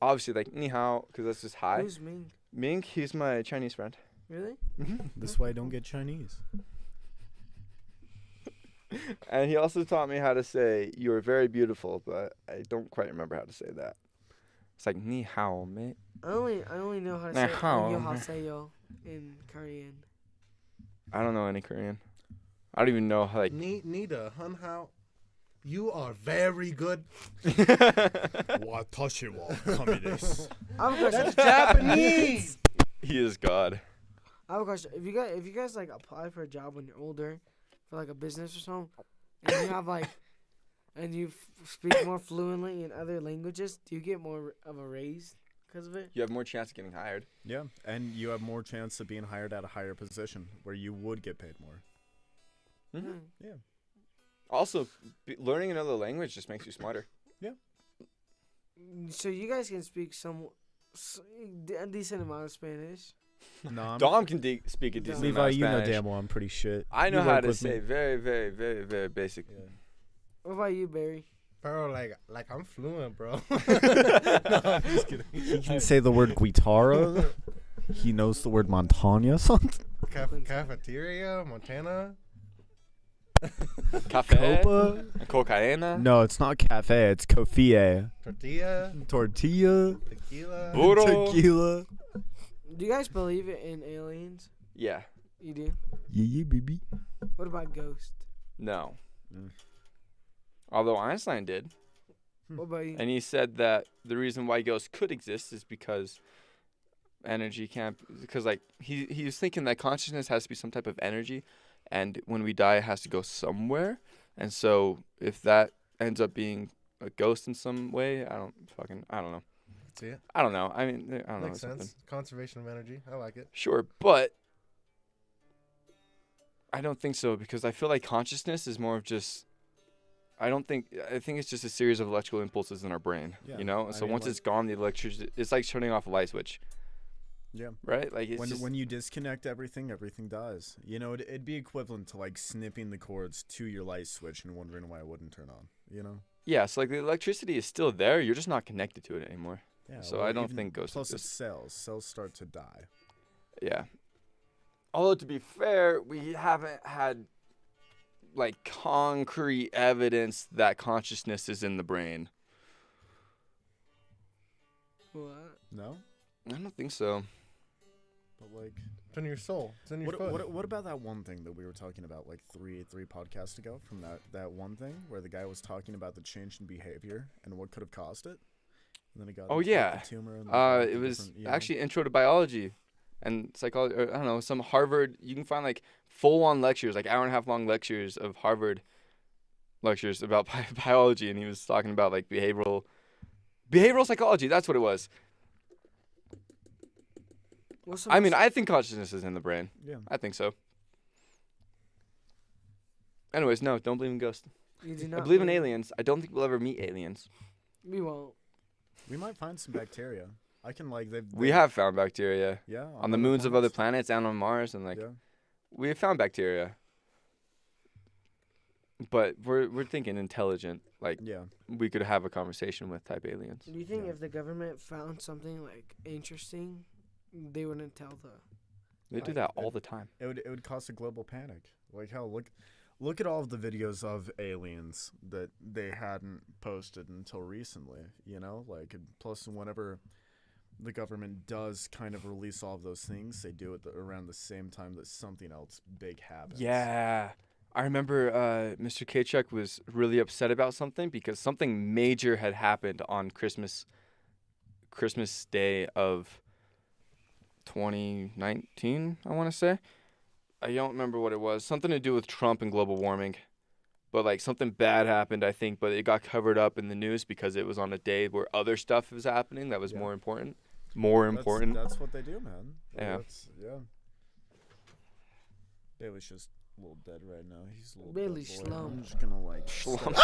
Obviously, like ni hao, because that's just hi. Who's Ming? Ming, he's my Chinese friend. Really? This way I don't get Chinese. And he also taught me how to say "you're very beautiful," but I don't quite remember how to say that. It's like ni hao, mate. I only know how to Ni say hao. "annyeonghaseyo" in Korean. I don't know any Korean. I don't even know how like. Nita, hun, how? You are very good. Watashi wa kami desu. I have a question. That's Japanese. He is God. I have a question. If you guys like apply for a job when you're older, for like a business or something, and you have like, and you speak more fluently in other languages, do you get more of a raise because of it? You have more chance of getting hired. Yeah, and you have more chance of being hired at a higher position where you would get paid more. Mm-hmm. Yeah. Also, learning another language just makes you smarter. So you guys can speak a decent amount of Spanish. No, Dom can speak a decent Levi, amount of you know Spanish. damn well I'm pretty shit. I know You how work to with me. say very, very, very, very basic. Yeah. What about you, Barry? Bro, like I'm fluent, bro. No, I'm just kidding. He can say the word guitarra. He knows the word montaña. Cafeteria, Montana. Cafe, Copa? cocaína, No, it's not cafe. It's kofie. Tortilla, Tortilla. tequila. burro. Tequila. Do you guys believe in aliens? Yeah, You do. Yeah, baby. What about ghosts? no. Mm. Although Einstein did. What about you? And he said that the reason why ghosts could exist is because energy can't. Because like he was thinking that consciousness has to be some type of energy, and when we die, it has to go somewhere. And so if that ends up being a ghost in some way, I don't know. See it? I don't know. I mean, I don't Makes know. sense. Something. Conservation of energy. I like it. Sure, but I don't think so because I feel like consciousness is more of just. I think it's just a series of electrical impulses in our brain, Yeah, you know? I So mean, once like- it's gone, the electricity, it's like turning off a light switch, Yeah. right? Like it's just, When you disconnect everything dies. You know, it'd be equivalent to like snipping the cords to your light switch and wondering why it wouldn't turn on. You know? yeah, so like the electricity is still there. You're just not connected to it anymore. Yeah. So I don't think ghosts Plus, it's exist. cells. Cells start to die. Yeah. Although to be fair, we haven't had like concrete evidence that consciousness is in the brain. What? No. I don't think so. But like, It's in your soul. It's in your foot. what about that one thing that we were talking about like three podcasts ago? From that one thing where the guy was talking about the change in behavior and what could have caused it. And then it got Oh, into, like, yeah. the tumor. And like, It the was different, you know? actually intro to biology and psychology. Or, I don't know, some Harvard. You can find like full-on lectures, like hour and a half long lectures of Harvard lectures about biology, and he was talking about like behavioral psychology. That's what it was. What's I mean, I think consciousness is in the brain. Yeah. I think so. Anyways, no, don't believe in ghosts. You do I not believe in aliens. I don't think we'll ever meet aliens. We won't. We might find some bacteria. I can like We have found bacteria yeah on the moons of other planets and on Mars, and like yeah. we have found bacteria. But we're thinking intelligent, like Yeah. we could have a conversation with type aliens. Do you think Yeah. if the government found something like interesting, they wouldn't tell the? They do Right. that all the time. It would cause a global panic. Like hell, look at all of the videos of aliens that they hadn't posted until recently. You know, like plus whenever the government does kind of release all of those things, they do it around the same time that something else big happens. Yeah. I remember Mr. Kachuk was really upset about something because something major had happened on Christmas Day of 2019, I want to say. I don't remember what it was. Something to do with Trump and global warming. But like something bad happened, I think, but it got covered up in the news because it was on a day where other stuff was happening that was Yeah. more important. That's what they do, man. Yeah. Yeah. Bailey's just a little dead right now. He's a little Bailey's dead boy. I'm slumped. just gonna like Slump.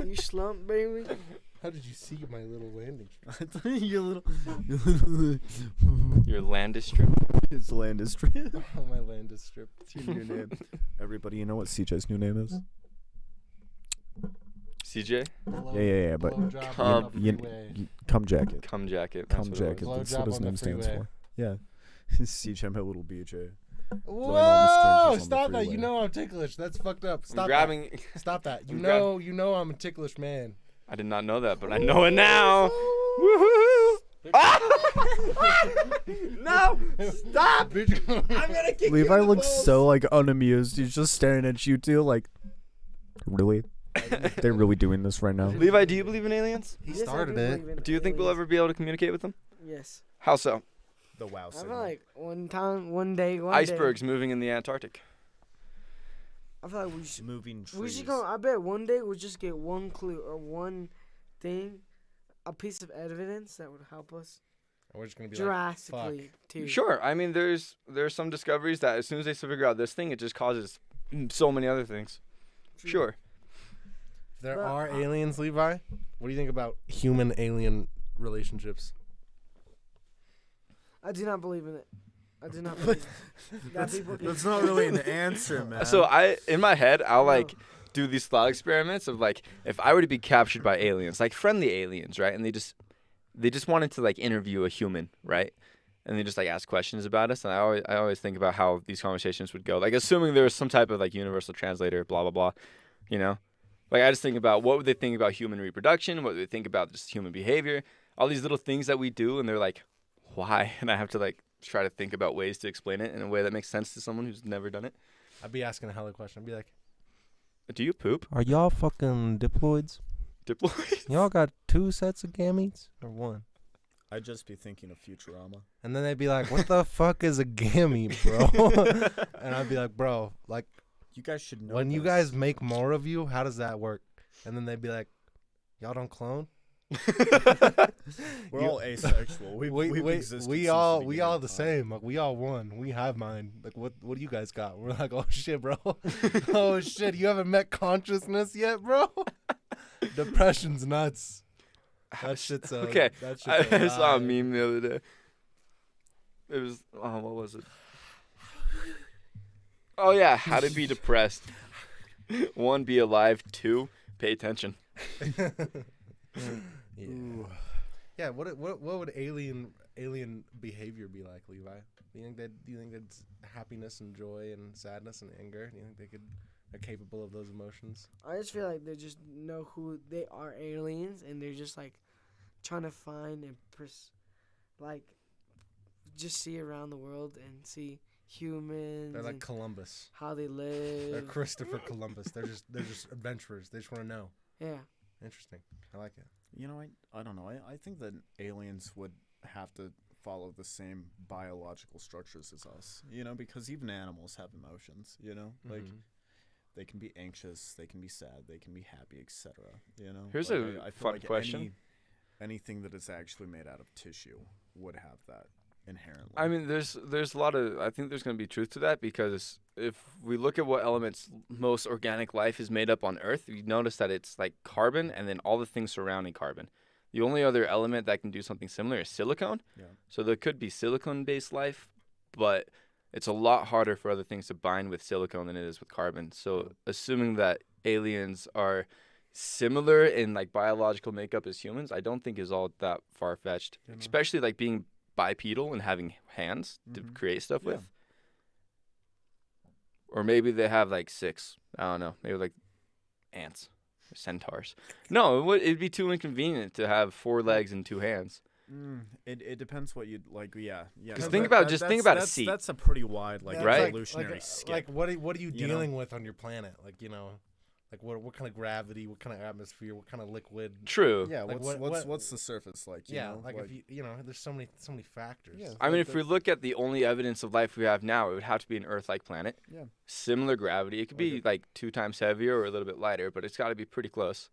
You slump, baby. How did you see my little landing? Your little Your landis strip. his land is strip. Oh, my land is stripped. It's your new name. Everybody, you know what CJ's new name is? CJ? Yeah, but Cum. Cum jacket. Cum jacket. Cum That's what it jacket. was. That's Blowjob what his on the name stands freeway. for. Yeah. CJ, my little BJ. Whoa! on the Stop that! You freeway. know I'm ticklish. That's fucked up. I'm Stop grabbing. that. Stop that. You I'm know I'm a ticklish man. I did not know that, but I know it now. Woohoo! Ah! No! Stop! I'm gonna kick Levi you in the looks balls. so like unamused. He's just staring at you two like, really? They're really doing this right now? Levi, do you believe in aliens? He Yes, I started do it. believe in Do you think we'll aliens. ever be able to communicate with them? Yes. How so? The wow I feel signal. like one day. Icebergs moving in the Antarctic. I feel like we should. Moving trees. We should go. I bet one day we'll just get one clue or one thing, a piece of evidence that would help us We're just gonna be drastically too. Sure. I mean, there's some discoveries that as soon as they figure out this thing, it just causes so many other things. True. Sure. If there But, are aliens, Levi, what do you think about human-alien relationships? I do not believe in it. I do not believe that people can. That's not really an answer, man. So in my head, I'll like do these thought experiments of like, if I were to be captured by aliens, like friendly aliens, right? And they just wanted to like interview a human, right? And they just like ask questions about us. And I always think about how these conversations would go. Like assuming there was some type of like universal translator, blah, blah, blah, you know? Like I just think about what would they think about human reproduction? What would they think about just human behavior? All these little things that we do. And they're like, why? And I have to like try to think about ways to explain it in a way that makes sense to someone who's never done it. I'd be asking a hella question. I'd be like, Do you poop? Are y'all fucking diploids? Diploid? Y'all got 2 sets of gametes or 1? I'd just be thinking of Futurama. and then they'd be like, what the fuck is a gamete, bro? And I'd be like, bro, like, You guys should know. when you this. guys make more of you, how does that work? And then they'd be like, y'all don't clone? We're You- all asexual. We've existed we since all the we beginning all of the time. same. Like we all won. We have mine. Like what do you guys got? We're like, oh shit, bro. Oh shit, you haven't met consciousness yet, bro. Depression's nuts. That shit's Okay. That shit's I saw a lie. meme the other day. It was, what was it? Oh yeah, how to be depressed. 1, be alive. 2, pay attention. Yeah. Yeah. What would alien behavior be like, Levi? Do you think that's happiness and joy and sadness and anger? Do you think they're capable of those emotions? I just feel like they just know who they are, aliens, and they're just like trying to find and like just see around the world and see humans. They're like and Columbus. how they live. They're Christopher Columbus. They're just adventurers. They just want to know. Yeah. Interesting. I like it. You know, I don't know. I think that aliens would have to follow the same biological structures as us. You know, because even animals have emotions. You know, like they can be anxious, they can be sad, they can be happy, etc. You know. Here's Like, a I feel fun like question. Anything that is actually made out of tissue would have that inherently. I mean, there's a lot of, I think there's going to be truth to that, because if we look at what elements most organic life is made up on Earth, you notice that it's like carbon and then all the things surrounding carbon. The only other element that can do something similar is silicone. Yeah. So there could be silicone-based life, but it's a lot harder for other things to bind with silicone than it is with carbon. So assuming that aliens are similar in like biological makeup as humans, I don't think is all that far-fetched, You know. especially like being bipedal and having hands to Mhm. create stuff Yeah. with. Or maybe they have like 6. I don't know. Maybe like ants or centaurs. No, it'd be too inconvenient to have 4 legs and 2 hands. It depends what you'd like. Yeah. 'Cause think about- just think about a that's, seat. That's a pretty wide like Yeah, Right? evolutionary skip. Like what are you You know? dealing with on your planet? Like, you know, like what kind of gravity, what kind of atmosphere, what kind of liquid? True. yeah. like What's the surface like? You Yeah, know? like if you know, there's so many factors. Yeah. I mean, Like if we look at the only evidence of life we have now, it would have to be an Earth-like planet. Yeah. Similar gravity. It could be like 2 times heavier or a little bit lighter, but it's got to be pretty close.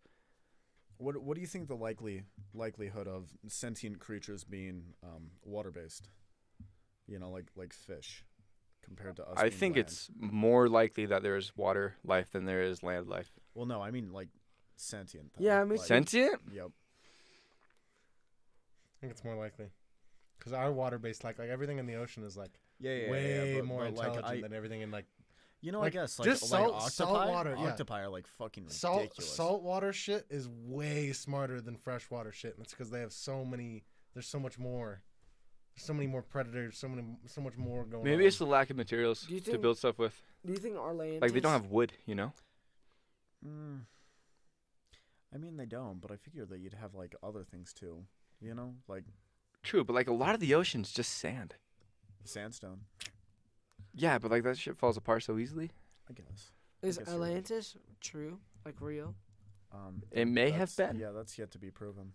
What do you think the likelihood of sentient creatures being water based? You know, like fish, compared to us. I being think land? it's more likely that there is water life than there is land life. Well, no, I mean like sentient. Though. Yeah, I mean, like, Sentient? Yep. think it's more likely. Because our water-based, like everything in the ocean is like Yeah, way but, more but, like, intelligent than everything in like You know, Like, I guess like just like salt octopi, water, yeah. octopi are like fucking salt ridiculous. saltwater shit is way smarter than freshwater shit, and it's because they have so many. There's so much more. There's so many more predators. So much more going on. Maybe it's the lack of materials Do you to think- build stuff with. Do you think our land? Like they don't have wood, you know. Mm. I mean, they don't, but I figure that you'd have like other things too. You know, like True, but like a lot of the ocean's just sand. sandstone. Yeah, but like that shit falls apart so easily. I guess. Is guess you're right. Atlantis true? Like real? It may have that's- been. Yeah, that's yet to be proven.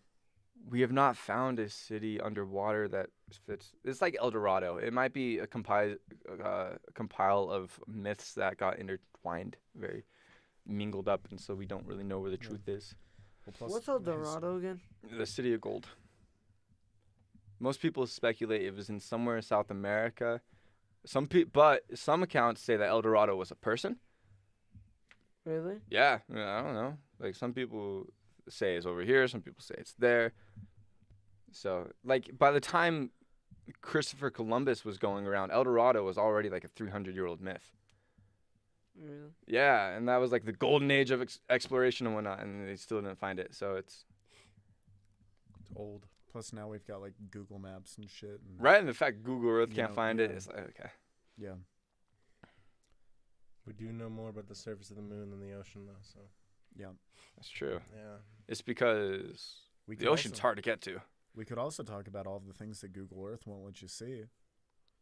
We have not found a city underwater that fits. It's like El Dorado. It might be a compile of myths that got intertwined, very mingled up, and so we don't really know where the Yeah. truth is. Well, plus What's El his- Dorado again? The city of gold. Most people speculate it was in somewhere in South America. But some accounts say that El Dorado was a person. Really? Yeah, I don't know. Like some people say it's over here, some people say it's there. So, like by the time Christopher Columbus was going around, El Dorado was already like a 300-year-old myth. Really? Yeah, and that was like the golden age of exploration and whatnot, and they still didn't find it. So it's old. Plus now we've got like Google Maps and shit. And, right, and the fact Google Earth You can't know, find it, yeah. it's like okay. Yeah. We do know more about the surface of the moon than the ocean, though. So Yeah. That's true. yeah. It's because We the could ocean's also- hard to get to. We could also talk about all of the things that Google Earth won't let you see.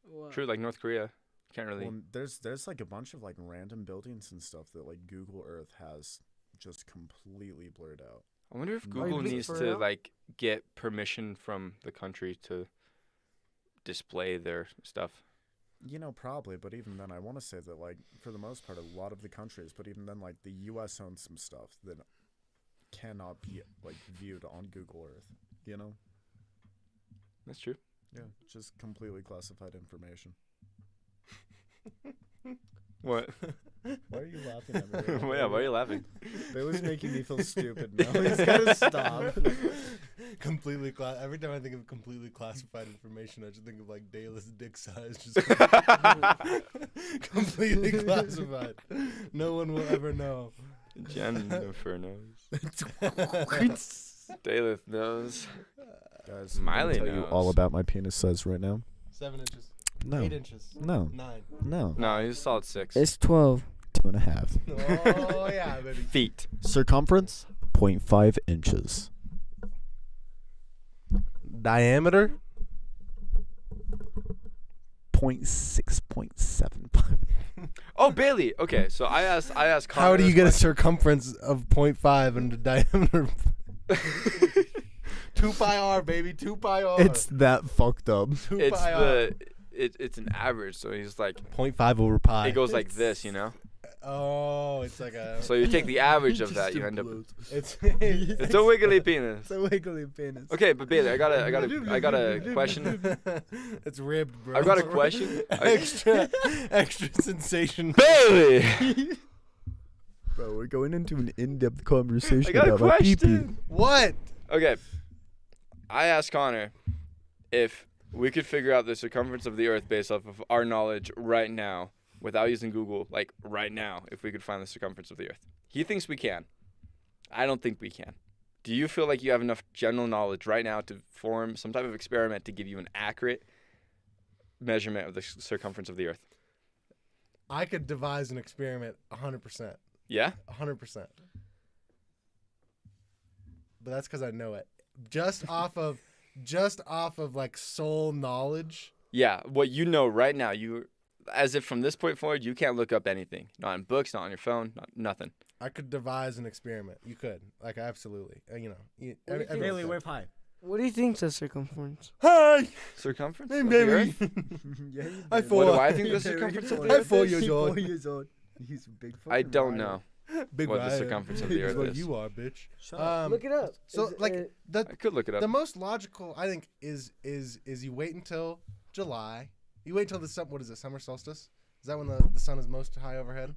What? True, like North Korea, can't really. Well, there's like a bunch of like random buildings and stuff that like Google Earth has just completely blurred out. I wonder if Are you Google being needs for to real? like get permission from the country to display their stuff. You know, probably, but even then, I want to say that like for the most part, a lot of the countries, but even then, like the U.S. owns some stuff that cannot be like viewed on Google Earth. You know? That's true. Yeah, just completely classified information. What? Why are you laughing at me? right now, Well, yeah, why are Bailey? you laughing? Bailey's making me feel stupid now. He's gotta stop. Completely every time I think of completely classified information, I just think of like Dayla's dick size, just completely classified. No one will ever know. Jennifer knows. Daleth knows. Guys, I'm Miley gonna tell you knows. all about my penis size right now. 7 inches. No. 8 inches. No. 9. No. No, he's a solid 6. It's 12. 2.5. Oh yeah, baby. Feet. Circumference 0.5 inches. Diameter. 0.6.75. Oh, Bailey. Okay, so I asked Connor. How do you this get a question. circumference of 0.5 and a diameter? 2 pi r, baby. 2 pi r. It's that fucked up. 2 It's pi r. it's an average, so he's like 0.5 over pi. it goes like this, you know. Oh, it's like a. So you take the average of that, you end up. It's It's a wiggly penis. a wiggly penis. Okay, but Bailey, I got a question. It's ribbed, bro. I've got a question. extra sensation. Bailey, Bro, we're going into an in-depth conversation I got a about my pee-pee. question. What? Okay, I asked Connor if we could figure out the circumference of the Earth based off of our knowledge right now, without using Google, like right now, if we could find the circumference of the Earth. He thinks we can. I don't think we can. Do you feel like you have enough general knowledge right now to form some type of experiment to give you an accurate measurement of the circumference of the Earth? I could devise an experiment 100%. Yeah? 100%. But that's because I know it. Just off of like soul knowledge. Yeah, what you know right now, as if from this point forward, you can't look up anything. Not in books, not on your phone, nothing. I could devise an experiment. You could. Like, absolutely. What do you think? everyone Bailey, could. wave high. What do you think's the circumference? Hi! Circumference Hey, of the baby. Earth? Yeah, I did. thought- What do I think the circumference of the I'm Earth 4 is? years old. 4 years old. He's a big fucking I don't Ryan. know Big what the Ryan. circumference of the Earth Well, is. you are, bitch. Shut up. Look it up. So, Is like, it- the I could look it up. the most logical, I think, is you wait until July. You wait until the summer solstice? Is that when the sun is most high overhead?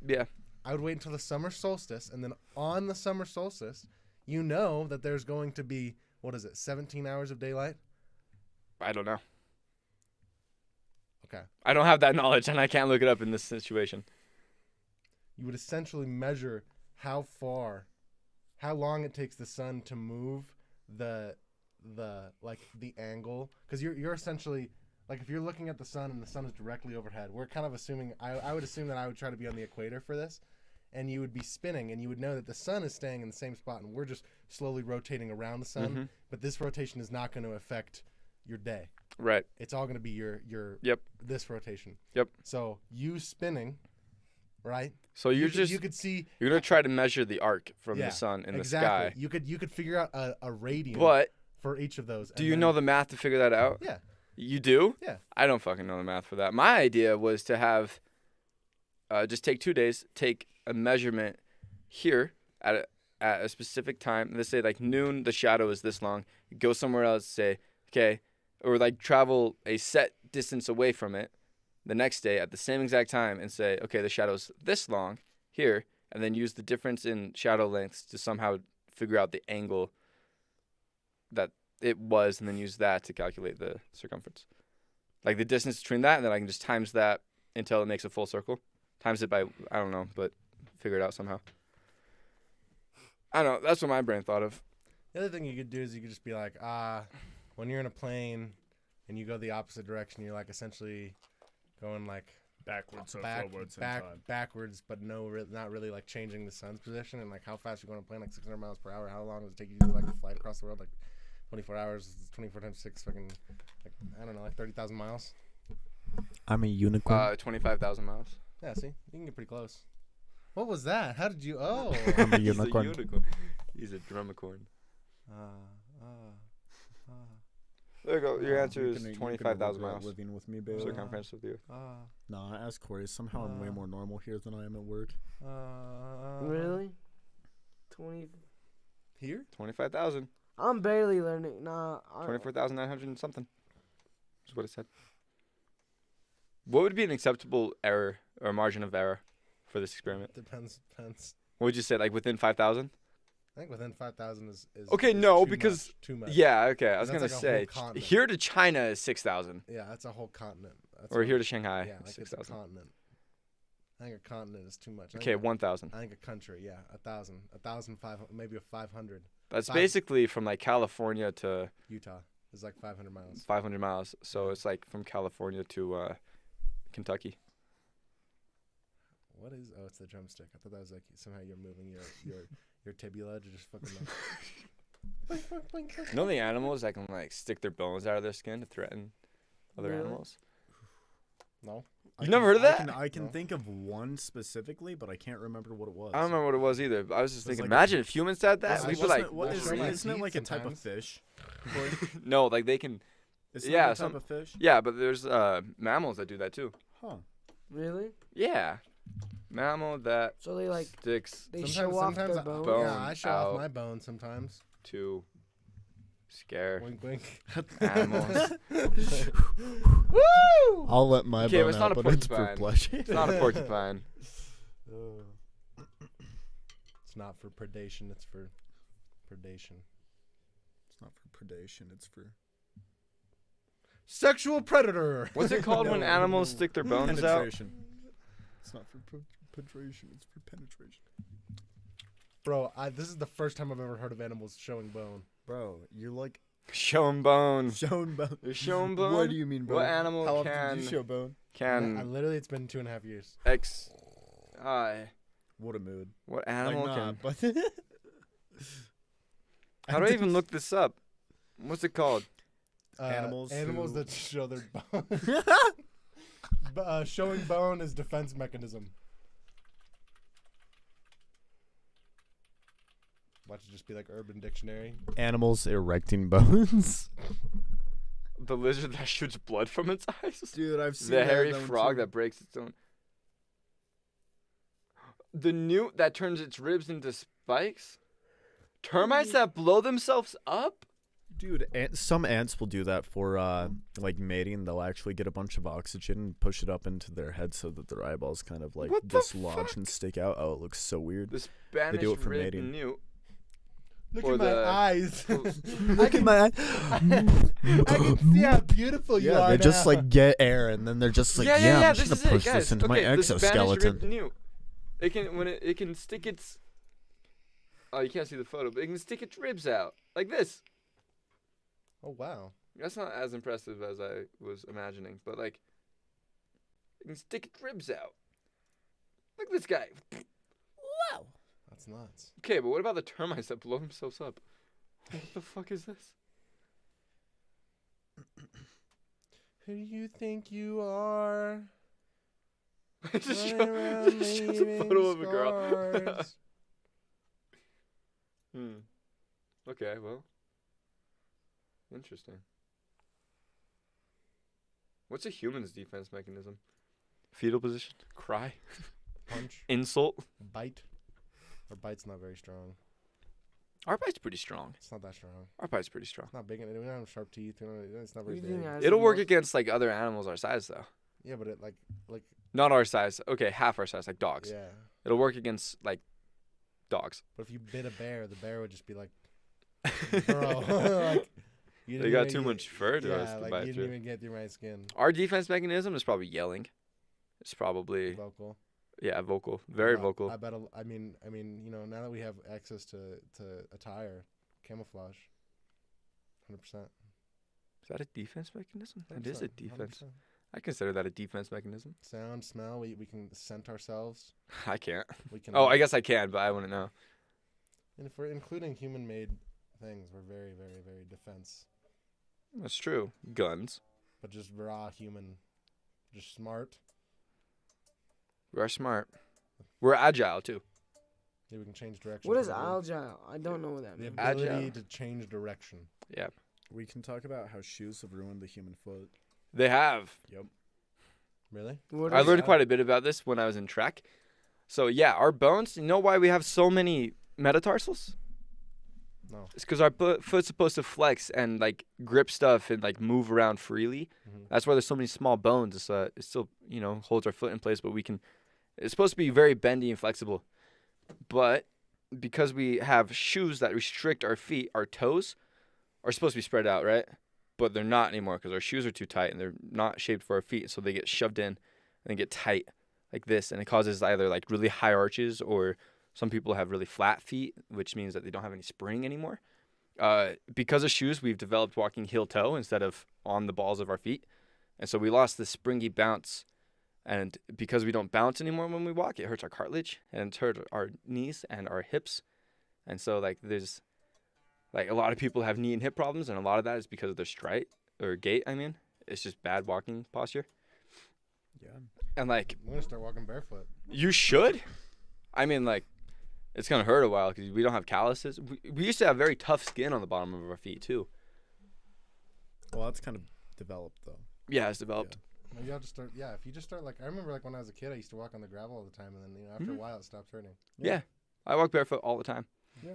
Yeah. I would wait until the summer solstice, and then on the summer solstice, you know that there's going to be what is it, 17 hours of daylight? I don't know. Okay. I don't have that knowledge, and I can't look it up in this situation. You would essentially measure how long it takes the sun to move the angle, because you're essentially, like, if you're looking at the sun and the sun is directly overhead, we're kind of assuming, I would assume that I would try to be on the equator for this, and you would be spinning, and you would know that the sun is staying in the same spot, and we're just slowly rotating around the sun, but this rotation is not going to affect your day. Right. It's all going to be your Yep. this rotation. Yep. So you spinning, right? So you could see. You're gonna try to measure the arc from the sun in the sky. You could figure out a radian But for each of those. do you know the math to figure that out? Yeah. You do? Yeah. I don't fucking know the math for that. My idea was to have just take 2 days, take a measurement here at a specific time. Let's say like noon, the shadow is this long. Go somewhere else, say, okay, or like travel a set distance away from it the next day at the same exact time and say, okay, the shadow's this long here, and then use the difference in shadow lengths to somehow figure out the angle that it was, and then use that to calculate the circumference. Like the distance between that, and then I can just times that until it makes a full circle. Times it by, I don't know, but figure it out somehow. I don't know. That's what my brain thought of. The other thing you could do is you could just be like, when you're in a plane and you go the opposite direction, you're like essentially going like Backwards or forwards in time. backwards, but not really like changing the sun's position, and like how fast you're going to plane, like 600 miles per hour. How long does it take you to do like a flight across the world? Like 24 hours, 24 times 6, fucking, like, I don't know, like 30,000 miles. I'm a unicorn. 25,000 miles. Yeah, see, you can get pretty close. What was that? How did you? Oh. I'm a He's unicorn. a unicorn. He's a drumicorn. There you go. Your answer is 25,000 miles. Living with me, baby. Circumference of the Earth. Nah, ask Corey. Somehow I'm way more normal here than I am at work. Really? 20. Here? 25,000. I'm barely learning. Nah. 24,900 and something. Is what it said. What would be an acceptable error or margin of error for this experiment? Depends. What would you say, like within 5,000? I think within 5,000 is Okay, is no, too because much, too much. Yeah, okay. I was That's gonna like a say whole continent. here to China is 6,000, Yeah, that's a whole continent. or here to Shanghai, Yeah, like it's a 6,000. continent. I think a continent is too much. I Okay, think, 1,000. I think a country, yeah, 1,000, 1,500, maybe a 500. That's five- basically from like California to Utah is like 500 miles. 500 miles. So it's like from California to Kentucky. What is? Oh, it's the drumstick. I thought that was like somehow you're moving your tibia to just fucking. Like, boink, boink, boink, boink. You know the animals that can like stick their bones out of their skin to threaten other Really? animals? No. You've never heard of that? I can No. think of one specifically, but I can't remember what it was. I don't remember what it was either. But I was just It was thinking, like imagine if humans had that. Wasn't We'd be Wasn't like, it- what is- Show my isn't it teeth like a type of sometimes. fish? no, like they can. Isn't Yeah, it a type some- of fish? Yeah, but there's mammals that do that too. Huh. Really? Yeah, mammal that So they like sticks they show off their bones. bone Yeah, I show out. off my bones sometimes. to scare Wink, wink. animals. Woo! I'll let my Okay, bone it's not out, a but it's for porcupine. blushing. It's not a porcupine. It's not for predation. It's for predation. It's not for predation. It's for Sexual predator. What's it called when No, animals no. stick their bones out? penetration. It's not for penetration. It's for penetration. Bro, this is the first time I've ever heard of animals showing bone. Bro, you're like Show 'em bone. showing bone. You're showing bone? What do you mean, bro? What animal How often can do you show bone? I can literally, it's been 2.5 years. X? What a mood. What animal like, nah, can? but How do I even look this up? What's it called? Animals who- that show their bone. Showing bone is defense mechanism. Watch it just be like Urban Dictionary. Animals erecting bones? The lizard that shoots blood from its eyes. Dude, I've seen The that hairy one frog too. that breaks its own. The newt that turns its ribs into spikes. Termites that blow themselves up. Dude, some ants will do that for like mating. They'll actually get a bunch of oxygen and push it up into their head so that their eyeballs kind of like What the dislodge fuck? and stick out. Oh, it looks so weird. The Spanish do it for ribbed mating. newt. Look Or at my the- eyes. Look at my. I can see how beautiful you Yeah, are they just now. like get air, and then they're just like, yeah. I'm just This gonna is push it, this guys. into my Okay, the Spanish ribbed exoskeleton. newt. It can it can stick its. Oh, you can't see the photo, but it can stick its ribs out like this. Oh wow. That's not as impressive as I was imagining, but like, it can stick its ribs out. Look at this guy. That's nuts. Okay, but what about the termites that blow themselves up? What the fuck is this? Who do you think you are? It's just Running around it's just a leaving photo of a girl. scars. Okay, well. Interesting. What's a human's defense mechanism? Fetal position? Cry? Punch, Insult? bite. Our bite's not very strong. Our bite's pretty strong. It's not that strong. Our bite's pretty strong. It's not big. We don't have sharp teeth. It's not very You think big. that's It'll the work most- against like other animals our size though. Yeah, but it like Not our size. Okay, half our size, like dogs. yeah. It'll work against like dogs. But if you bit a bear, the bear would just be like, bro, like you They didn't got even too get- much fur to us Yeah, to like bite you through. didn't even get through my skin. Our defense mechanism is probably yelling. It's probably Vocal. vocal, very But vocal. I bet. I mean, now that we have access to attire, camouflage, 100%. Is that a defense mechanism? It is a defense. I consider that a defense mechanism. Sound, smell. We can scent ourselves. I can't. We can. Oh, I guess I can, but I wouldn't know. And if we're including human-made things, we're very, very, very defense. That's true. Guns. But just raw human, just smart. We're smart. We're agile too. Yeah, we can change direction. What is from the- agile? I don't know what that The means. ability Agile. to change direction. Yeah. We can talk about how shoes have ruined the human foot. They have. Yep. Really? What I is learned that? quite a bit about this when I was in track. So yeah, our bones. You know why we have so many metatarsals? No. It's because our foot's supposed to flex and like grip stuff and like move around freely. Mhm. That's why there's so many small bones. It still holds our foot in place, but we can. It's supposed to be very bendy and flexible, but because we have shoes that restrict our feet, our toes are supposed to be spread out, right? But they're not anymore because our shoes are too tight and they're not shaped for our feet, so they get shoved in and they get tight like this, and it causes either like really high arches or some people have really flat feet, which means that they don't have any spring anymore. Because of shoes, we've developed walking heel toe instead of on the balls of our feet, and so we lost the springy bounce. And because we don't bounce anymore when we walk, it hurts our cartilage and it hurts our knees and our hips. And so like there's like a lot of people have knee and hip problems, and a lot of that is because of their stride or gait. I mean, it's just bad walking posture. Yeah. And like I'm gonna start walking barefoot. you should. I mean, like it's gonna hurt a while because we don't have calluses. We used to have very tough skin on the bottom of our feet too. Well, that's kind of developed though. Yeah, it's developed. Maybe I'll just start. Yeah, if you just start like I remember like when I was a kid, I used to walk on the gravel all the time, and then after a while it stopped hurting. Yeah. I walk barefoot all the time.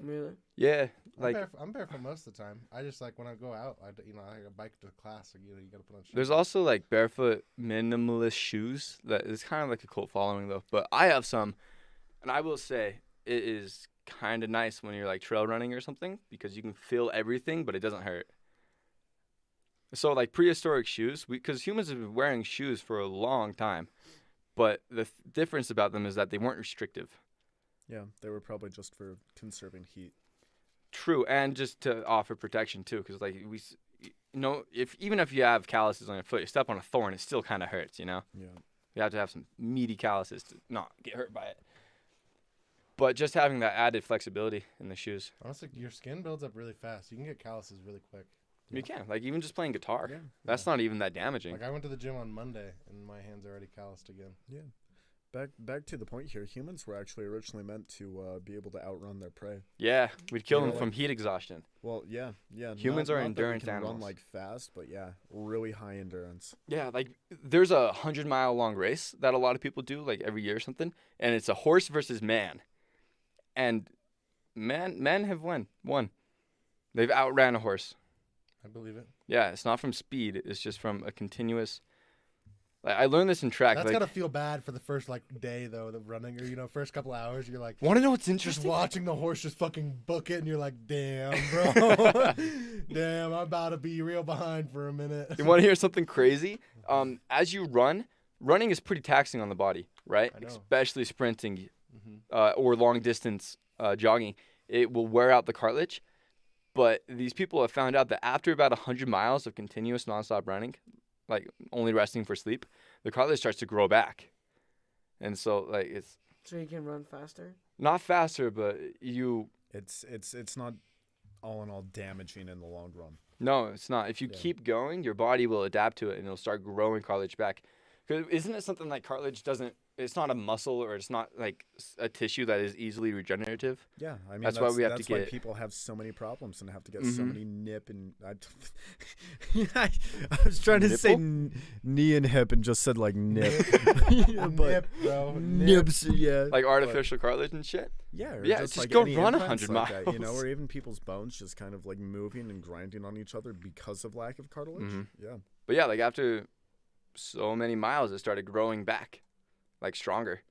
Really? Yeah, I'm, like I'm barefoot most of the time. I just like when I go out, I bike to class. You gotta put on shoes. there's also like barefoot minimalist shoes that is kind of like a cult following though. But I have some, and I will say it is kind of nice when you're like trail running or something because you can feel everything, but it doesn't hurt. So like prehistoric shoes, because humans have been wearing shoes for a long time, but the difference about them is that they weren't restrictive. Yeah, they were probably just for conserving heat. True, and just to offer protection too, because like even if you have calluses on your foot, you step on a thorn, it still kind of hurts. Yeah. You have to have some meaty calluses to not get hurt by it. But just having that added flexibility in the shoes, Honestly, your skin builds up really fast. You can get calluses really quick. you can like even just playing guitar. Yeah. That's not even that damaging. Like I went to the gym on Monday, and my hands are already calloused again. Yeah. Back to the point here. Humans were actually originally meant to be able to outrun their prey. Yeah, we'd kill Yeah, them like- from heat exhaustion. Well, yeah. Humans are not that we endurance can animals. Run like fast, but yeah, really high endurance. Yeah, like there's a 100-mile long race that a lot of people do like every year or something, and it's a horse versus man, and men have won. They've outran a horse. I believe it. Yeah, it's not from speed. It's just from a continuous Like, I learned this in track. That's like, gotta feel bad for the first like day though, the running or first couple hours. You're like, want to know what's just interesting? watching the horse just fucking book it, and you're like, damn, bro, damn, I'm about to be real behind for a minute. You want to hear something crazy? As you running is pretty taxing on the body, right? I know. Especially sprinting, Mhm. or long distance jogging. It will wear out the cartilage. But these people have found out that after about 100 miles of continuous nonstop running, like only resting for sleep, the cartilage starts to grow back. And so like it's So you can run faster? not faster, but It's not all in all damaging in the long run. no, it's not. If you Yeah. keep going, your body will adapt to it and it'll start growing cartilage back. 'Cause isn't it something like cartilage it's not a muscle or it's not like a tissue that is easily regenerative? Yeah, I mean That's why we have to that's why get- people have so many problems and have to get so Mhm. many nip and I was trying to say knee and hip and just said like nip. Yeah, but Nip, bro. nips, yeah. Like artificial cartilage and shit? Yeah, or Yeah, just, just like go any run implants 100 like that, miles. or even people's bones just kind of like moving and grinding on each other because of lack of cartilage. Mhm. Yeah. But yeah, like after so many miles, it started growing back, like stronger.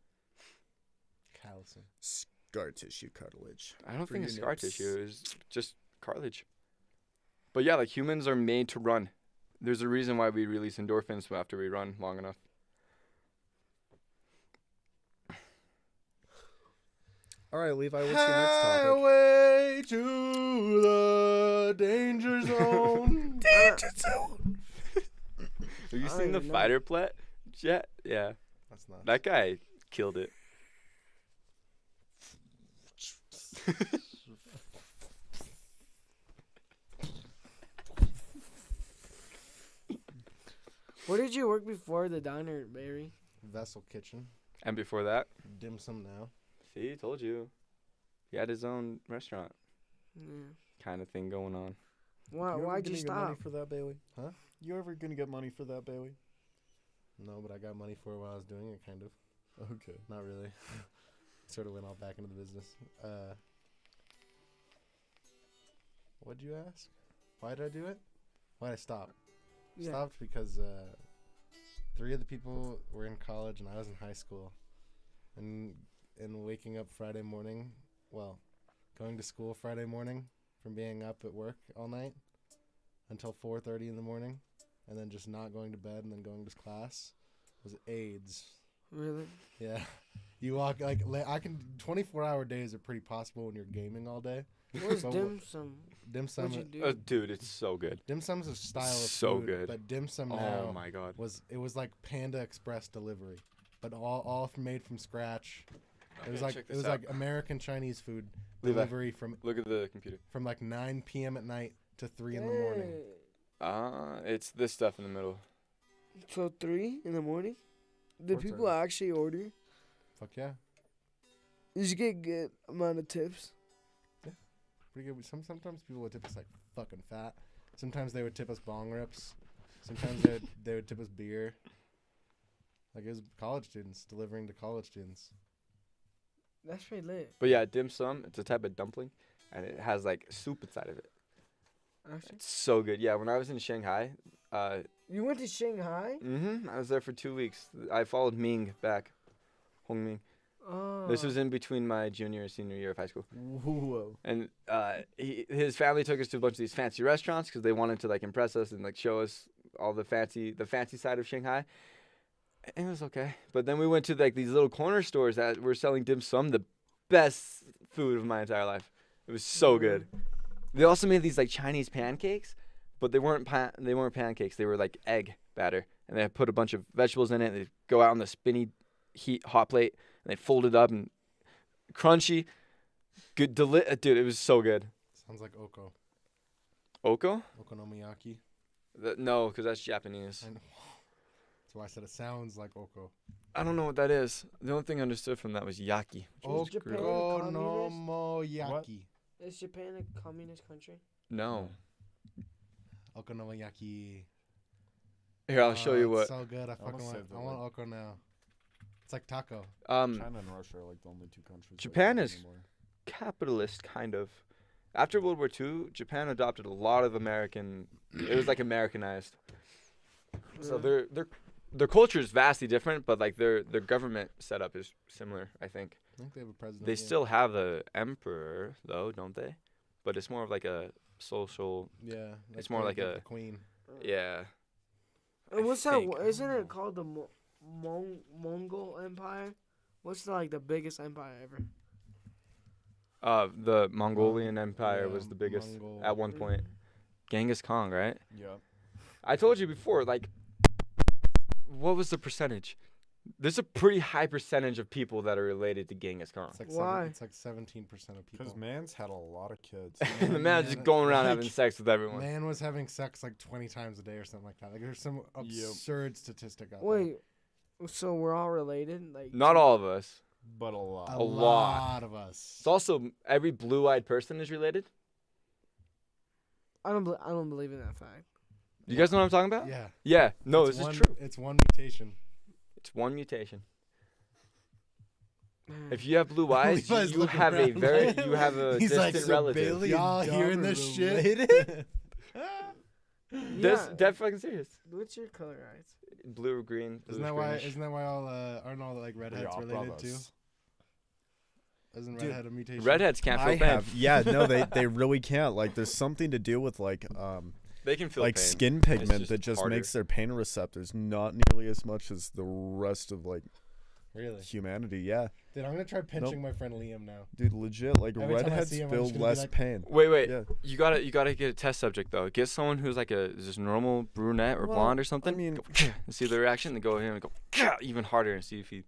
Callousing. Scar tissue cartilage. I don't For think your it's scar nips. tissue. It's just cartilage. But yeah, like humans are made to run. There's a reason why we release endorphins after we run long enough. All right, Levi, what's your next topic? Highway to the danger zone. Danger zone. Have you I seen don't the even know. fighter jet? Yeah, That's not. that guy killed it. Where did you work before the diner, Barry? Vessel Kitchen. And before that, Dim sum now. see, told you, he had his own restaurant Yeah. kind of thing going on. Why'd you gonna get money stop? for that, Bailey? Huh? You ever gonna get money for that, Bailey? No, but I got money for it while I was doing it, kind of. Okay. Not really. Sort of went all back into the business. What'd you ask? Why did I do it? Why did I stop? Yeah. Stopped because 3 of the people were in college and I was in high school. And waking up Friday morning, well, going to school Friday morning from being up at work all night until 4:30 in the morning, and then just not going to bed and then going to class was AIDS. Really? Yeah. You walk like I can 24-hour days are pretty possible when you're gaming all day. What was But dim sum? Dim sum What'd you do? Dude, it's so good. dim sum's a style of So food, good. but dim sum Oh now my god. was like Panda Express delivery, but all made from scratch. It was Okay, check this like out. American Chinese food Levi. delivery from Look at the computer. like 9 p.m. at night to 3 in the morning. It's this stuff in the middle. So 3 in the morning? Did 4:30. people actually order? Fuck yeah, Did you get good amount of tips? pretty good. Sometimes people would tip us like fucking fat. Sometimes they would tip us bong rips. Sometimes they would tip us beer. Like it was college students delivering to college students. That's pretty lit. But yeah, dim sum, it's a type of dumpling, and it has like soup inside of it. Actually, It's so good. Yeah, when I was in Shanghai, you went to Shanghai? I was there for 2 weeks. I followed Ming back, Hong Ming. Oh. This was in between my junior and senior year of high school. Whoa. And his family took us to a bunch of these fancy restaurants because they wanted to like impress us and like show us all the fancy side of Shanghai. And it was okay. But then we went to like these little corner stores that were selling dim sum, the best food of my entire life. It was so good. They also made these like Chinese pancakes, but they weren't pancakes. They were like egg batter, and they put a bunch of vegetables in it. They go out on the spinny hot plate, and they fold it up and crunchy. Good, dude, it was so good. Sounds like oko. Oko? Okonomiyaki. No, because that's Japanese. I know. That's why I said it sounds like oko. I don't know what that is. The only thing I understood from that was yaki. Was Japan a communist? Okonomiyaki. Is Japan a communist country? No. Okonomiyaki. Here, I'll show you It's what. so good. I fucking almost want. said that, I want like- oko now. It's like taco. China and Russia are like the only 2 countries. that Japan do is- anymore. Capitalist, kind of. After World War II, Japan adopted a lot of American. It was like Americanized. So Really? they're their culture is vastly different, but like their government setup is similar. I think I think they have a president. they still have a emperor though, don't they? But it's more of like a social. Yeah. It's more like the a- queen. Yeah. And I what's think, that? I Isn't don't know. it called the Mongol Empire? What's like the biggest empire ever? The Mongolian Empire Yeah, was the biggest Mongol. at one point. Genghis Khan, right? Yeah. I told you before, like, what was the percentage? There's a pretty high percentage of people that are related to Genghis Khan. It's like Why? It's like 17% of people. Because man's had a lot of kids. And the man just going around like, having sex with everyone. Man was having sex like 20 times a day or something like that. Like there's some absurd statistic out Wait, so we're all related? Like Not all of us. But a there. lot. a lot. of us. It's also every blue-eyed person is related. I don't believe in that fact. You guys know what I'm talking about? Yeah. Yeah. No, It's this one, is true. It's one mutation. It's one mutation. Man. If you have blue eyes, Levi's you looking have a around very like- you have a He's like, distant "So relative. Bailey Y'all and hearing Dom are this shit? related?" This Yeah. dead fucking serious. What's your color eyes? Blue or green. Isn't that why? Isn't that why all aren't all like redheads related too? Isn't Dude, redhead a mutation? Redheads can't feel I pain. have. Yeah, no, they really can't. Like, there's something to do with like They can feel like pain. skin pigment just that just harder. makes their pain receptors not nearly as much as the rest of like Really? humanity. Yeah, Dude, I'm gonna try pinching my friend Liam now. dude, legit. Like Every time I redheads see him, I'm Oh, feel just gonna be less like, pain. Wait. Yeah. You gotta get a test subject though. Get someone who's like a just normal brunette or Well, blonde or something. I mean, and see their reaction. Then go in and go even harder and see if he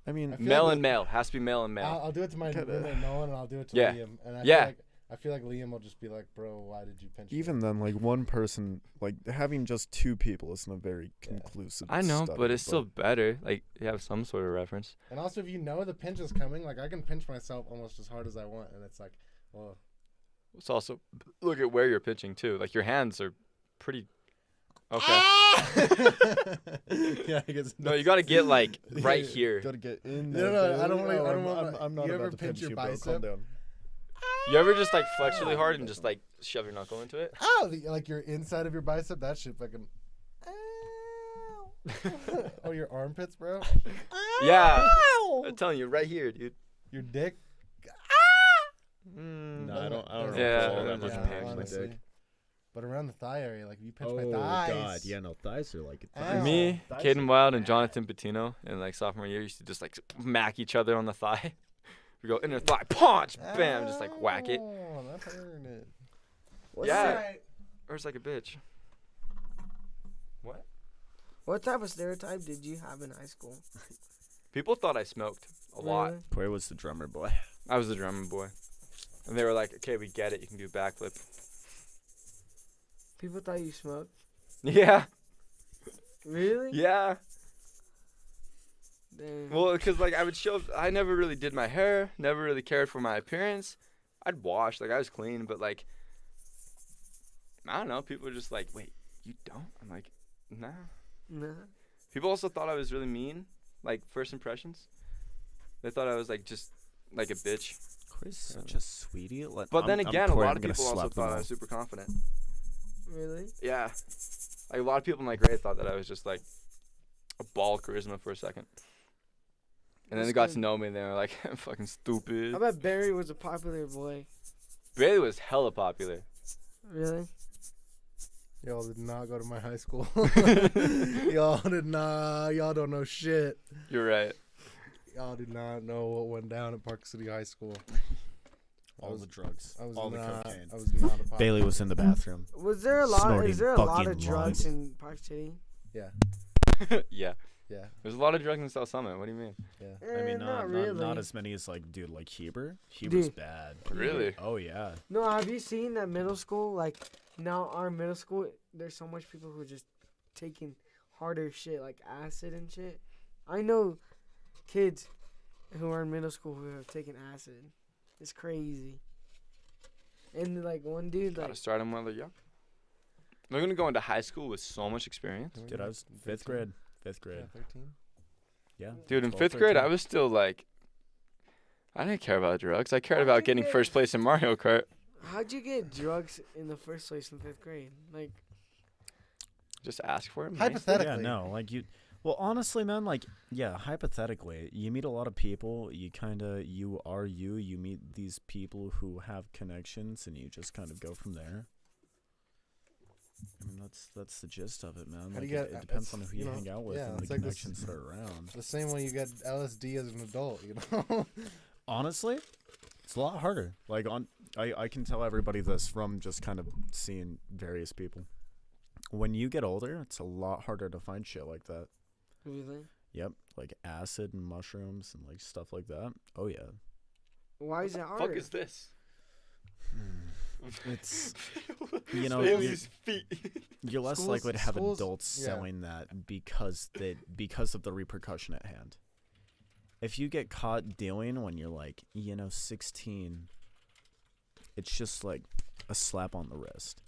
I mean, I feel male like and male has to be male and male. I'll do it to my Kinda. roommate Nolan, and I'll do it to Yeah. Liam. And Yeah. I feel like Liam will just be like, "Bro, why did you pinch me?" even then, like one person, like having just two people isn't a very conclusive. I know, study, but it's still better. Like you have some sort of reference. And also, if you know the pinch is coming, like I can pinch myself almost as hard as I want, and it's like, well, It's also look at where you're pitching too. Like your hands are pretty. Okay. yeah, I guess. No, you gotta get like right Yeah. here. Gotta get in No, there. no, I Bailey. don't wanna- Oh, I don't wanna- I'm not you about ever to pinch your you, bro. Calm bicep? down. You ever just like flex really hard and just like shove your knuckle into it? Ow! Like your inside of your bicep, that shit fucking. Oh, your armpits, bro. Yeah. I'm telling you, right here, dude. Your dick. Mm. No, I don't know Yeah, if all that much yeah, pain on my honestly. dick. But around the thigh area, like if you pinch Oh my thighs. god, yeah, no, thighs are like. Ow. Me, Thighs Caden are Wild, and bad. Jonathan Patino in like sophomore year used to just like smack each other on the thigh. We go inner thigh, punch, bam, just like whack it. Oh, that hurt it. What's Yeah. that? Or it's like a bitch. What? What type of stereotype did you have in high school? People thought I smoked a lot. Really? Quay was the drummer boy. I was the drummer boy. And they were like, okay, we get it. You can do a backflip. People thought you smoked. Yeah. Really? Yeah. Damn. Well, because like I would show, I never really did my hair, never really cared for my appearance. I'd wash, like I was clean, but like, I don't know. People were just like, wait, you don't? I'm like, nah. Nah. People also thought I was really mean, like first impressions. They thought I was like just like a bitch. Quay's such a sweetie. But then again, a Corey, lot I'm of gonna people also slap them thought I all. was super confident. Really? Yeah. Like a lot of people in my grade thought that I was just like a ball of charisma for a second. And then they got to know me and they were like, I'm fucking stupid. I bet Barry was a popular boy. Bailey was hella popular. Really? Y'all did not go to my high school. Y'all did not. Y'all don't know shit. You're right. Y'all do not know what went down at Park City High School. All the drugs. I was all not. the cocaine. I was not a popular Bailey was in the bathroom. Was there a lot? Snorting Is there a lot of fucking drugs lines. in Park City? Yeah. Yeah. Yeah. There's a lot of drugs in South Summit. What do you mean? I mean, not really. not as many as like, dude, like Heber. Heber's Dude. bad. Really? Oh yeah. No, have you seen that middle school? Like now, our middle school, there's so much people who are just taking harder shit, like acid and shit. I know kids who are in middle school who have taken acid. It's crazy. And like one dude, Gotta like start them while they're young. They're gonna go into high school with so much experience. Dude, I was fifth grade. Fifth grade. Yeah, 13. Yeah. Dude, in 12, fifth grade, 13. I was still like, I didn't care about drugs. I cared about getting first place in Mario Kart. how'd you get drugs in the first place in 5th grade? Like, just ask for him. Hypothetically. Yeah, no, like you. Well, honestly, man, like, yeah, hypothetically, you meet a lot of people. You you meet these people who have connections, and you just kind of go from there. I mean, that's the gist of it, man. How do Like, you it get- depends it's, on who you you know, hang out with yeah, and the it's like this- connections that are around. The same way you get LSD as an adult, you know? Honestly, it's a lot harder. Like, I can tell everybody this from just kind of seeing various people. When you get older, it's a lot harder to find shit like that. Really? Yep, like acid and mushrooms and like stuff like that. Oh yeah. Why is it Fuck harder? is this? It's you know Bailey's feet. you're less Schools- likely to have schools- adults yeah. selling that because of the repercussion at hand. If you get caught dealing when you're like 16, it's just like a slap on the wrist.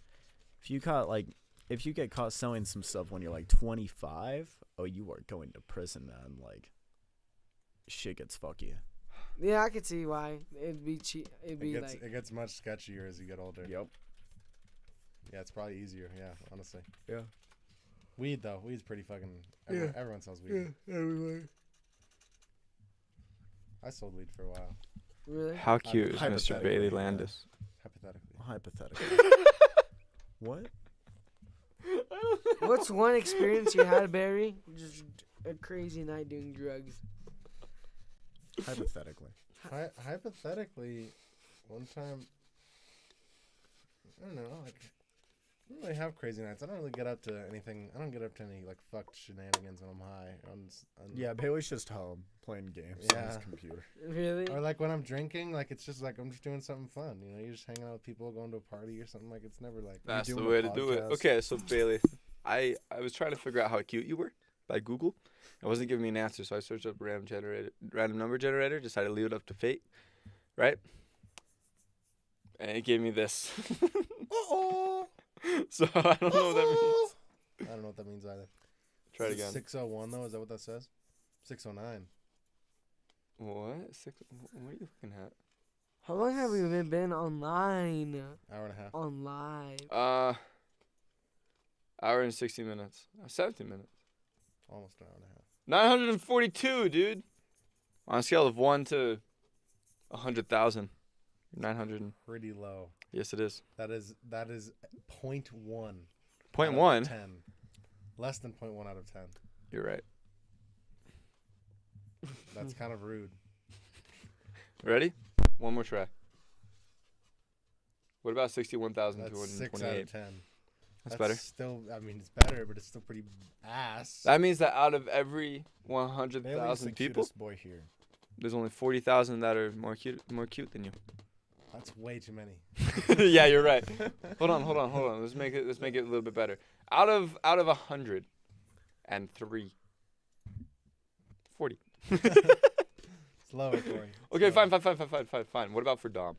If you get caught selling some stuff when you're like 25, oh, you are going to prison, man. Like, shit gets fucky. Yeah, I could see why. It'd be cheap. It'd be like. It gets much sketchier as you get older. Yep. Yeah, it's probably easier. Yeah, honestly. Yeah. Weed though, weed's pretty fucking. Everyone sells weed. everywhere. I sold weed for a while, Really? How cute is Mr. Hypothetically, Bailey yeah. Landis? hypothetically. Hypothetically. What? What's one experience you had, Barry? Just a crazy night doing drugs. Hypothetically. Hypothetically, one time, I don't know, like, I don't really have crazy nights. I don't really get up to anything. I don't get up to any, like, fucked shenanigans when I'm high. Yeah, Bailey's just home playing games on his Yeah. computer. Really? Or, like, when I'm drinking, like, it's just, like, I'm just doing something fun. You know, you're just hanging out with people, going to a party or something. Like, it's never, like, That's the doing a way to do it. podcast. Okay, so Bailey, I was trying to figure out how cute you were by Google. It wasn't giving me an answer, so I searched up random number generator, decided to leave it up to fate, right? And it gave me this. Uh-oh! So I don't know what that means. I don't know what that means either. Try it Is again. 601, though? Is that what that says? 609. What? What are you looking at? How long have we been online? Hour and a half. On live. Hour and 60 minutes. 17 minutes. Almost an hour and a half. 942, dude. On a scale of 1 to 100,000. 900. Pretty low. Yes, it is. That is 0.1. Point out of one. 10. Less than 0.1 out of 10. You're right. That's kind of rude. Ready? One more try. What about That's 6 out 61,228? of 10. That's better. Still, I mean, it's better, but it's still pretty ass. That means that out of every Bailey's the 100,000 people, cutest boy here. there's only 40,000 that are more cute than you. That's way too many. Yeah, you're right. Hold on. Let's make it a little bit better. Out of 103, 40. It's lower, Corey. Okay, fine. What about for Dom?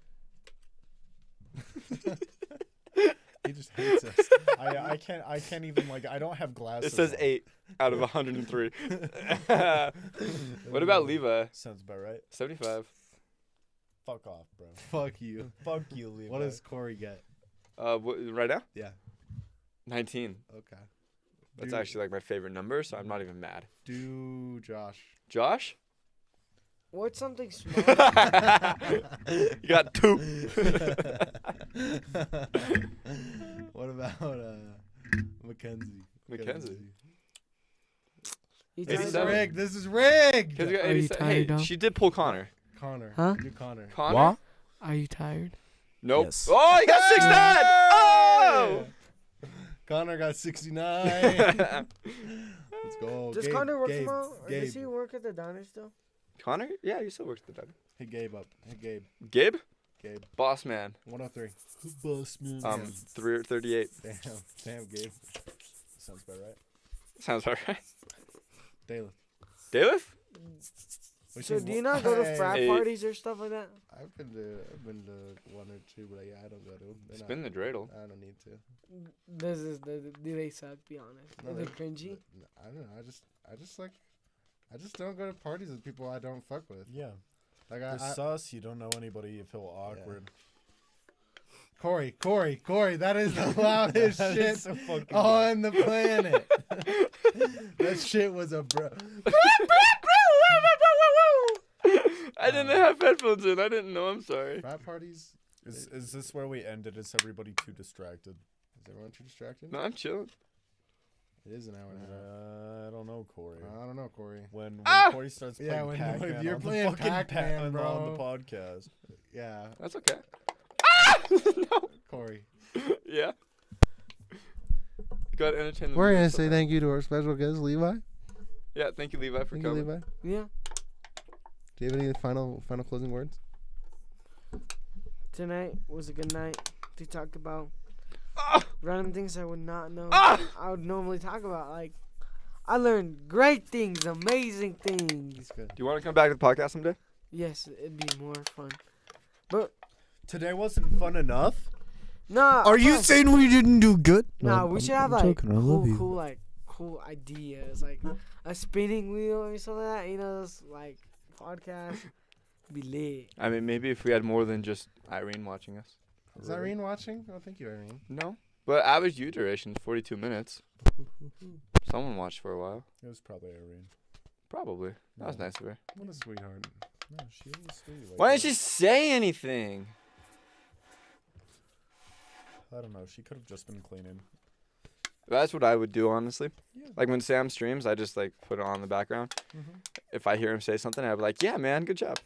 He just hates us. I can't even, like, I don't have glasses. It says on. 8 out of 103. What about Levi? Sounds about right. 75. Fuck off, bro. Fuck you. Fuck you, Levi. What does Corey get? Right now? Yeah. 19. Okay. That's Do- actually like my favorite number, so I'm not even mad. Do Josh. Josh? What's something small? You got 2. What about Mackenzie? Mackenzie. You This tired is 87. of- rigged. This is rigged. Are Are you tired, Dom? she did pull Connor. Connor. Huh? Do Connor. Connor? What? Are you tired? Nope. Yes. Oh, you got 6'9". Oh! Connor got 69. Let's go. Does Gabe, Connor work Gabe, tomorrow? Or Gabe. does he work at the diner still? Connor? Yeah, he still works at the diner. Hit Gabe up. Hit Gabe. Gabe? Gabe. Boss man. 103. Boss man. 38. Damn, Gabe. Sounds about right. Sounds all right. Daleth. Daleth? We So should do you wa- not go to Hey, frat Hey. parties or stuff like that? I've been to one or two, but yeah, I don't go to them. They're Spin not- the dreidel. I don't need to. Do they suck? Be honest. No, Is it cringy? I don't know. I just don't go to parties with people I don't fuck with. Yeah. Like You're I sus. You don't know anybody. You feel awkward. Corey, that is the loudest That shit is so fucking on the planet. That shit was a bro. I didn't have headphones in. I didn't know. I'm sorry. Frat parties. Is this where we ended? Is everybody too distracted? Is everyone too distracted? No, I'm chilling. It is an hour and a half. I don't know, Corey. I don't know, Corey. When Ah! Corey starts playing Yeah, when- Pac-Man if you're on playing the fucking Pac-Man, bro. on the podcast. Yeah, That's okay. Ah! No. Corey. Yeah. Got to entertain the We're gonna viewers say somehow. thank you to our special guest, Levi. Yeah, thank you, Levi, for Thank you, coming. Levi. Yeah. Do you have any final closing words? Tonight was a good night to talk about Ah! random things I would not know. Ah! I would normally talk about. Like, I learned great things, amazing things. He's good. Do you want to come back to the podcast someday? Yes, it'd be more fun. But Today wasn't fun enough. nah. Are you fun. saying we didn't do good? Nah, we should have like joking, I love you. cool ideas, like a spinning wheel or something like that. You know, those like podcasts be lit. I mean, maybe if we had more than just Irene watching us. Is Irene watching? Oh, thank you, Irene. No. But average view duration is 42 minutes. Someone watched for a while. It was probably Irene. Probably. That was No. nice of her. What a sweetheart. No, she was sweet. Like Why that. didn't she say anything? I don't know. She could have just been cleaning. That's what I would do, honestly. Yeah. Like when Sam streams, I just like put it on in the background. Mm-hmm. If I hear him say something, I'd be like, yeah, man, good job.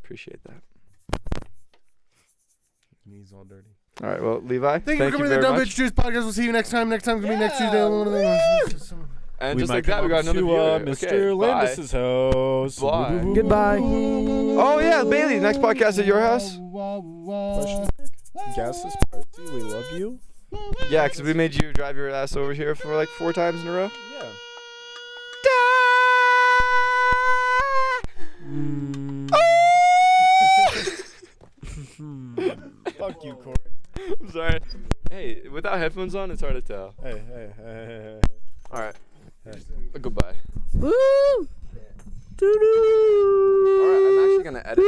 Appreciate that. Knees all dirty. All right, well, Levi, Thank you for coming to the very Dumb much. Bitch Juice podcast. We'll see you next time. Next time can be next Tuesday. And We just might like that, come we got up another to, viewer. Mr. Okay, bye. Landis's house. Bye. Goodbye. Oh, yeah, Bailey, next podcast at your house? Question mark? Gas is pricey. We love you. Yeah, because we made you drive your ass over here for like 4 times in a row. Yeah. Fuck you, Corey. I'm sorry. Hey, without headphones on, it's hard to tell. Hey. All right. Hey. Goodbye. Woo! All right, I'm actually going to edit.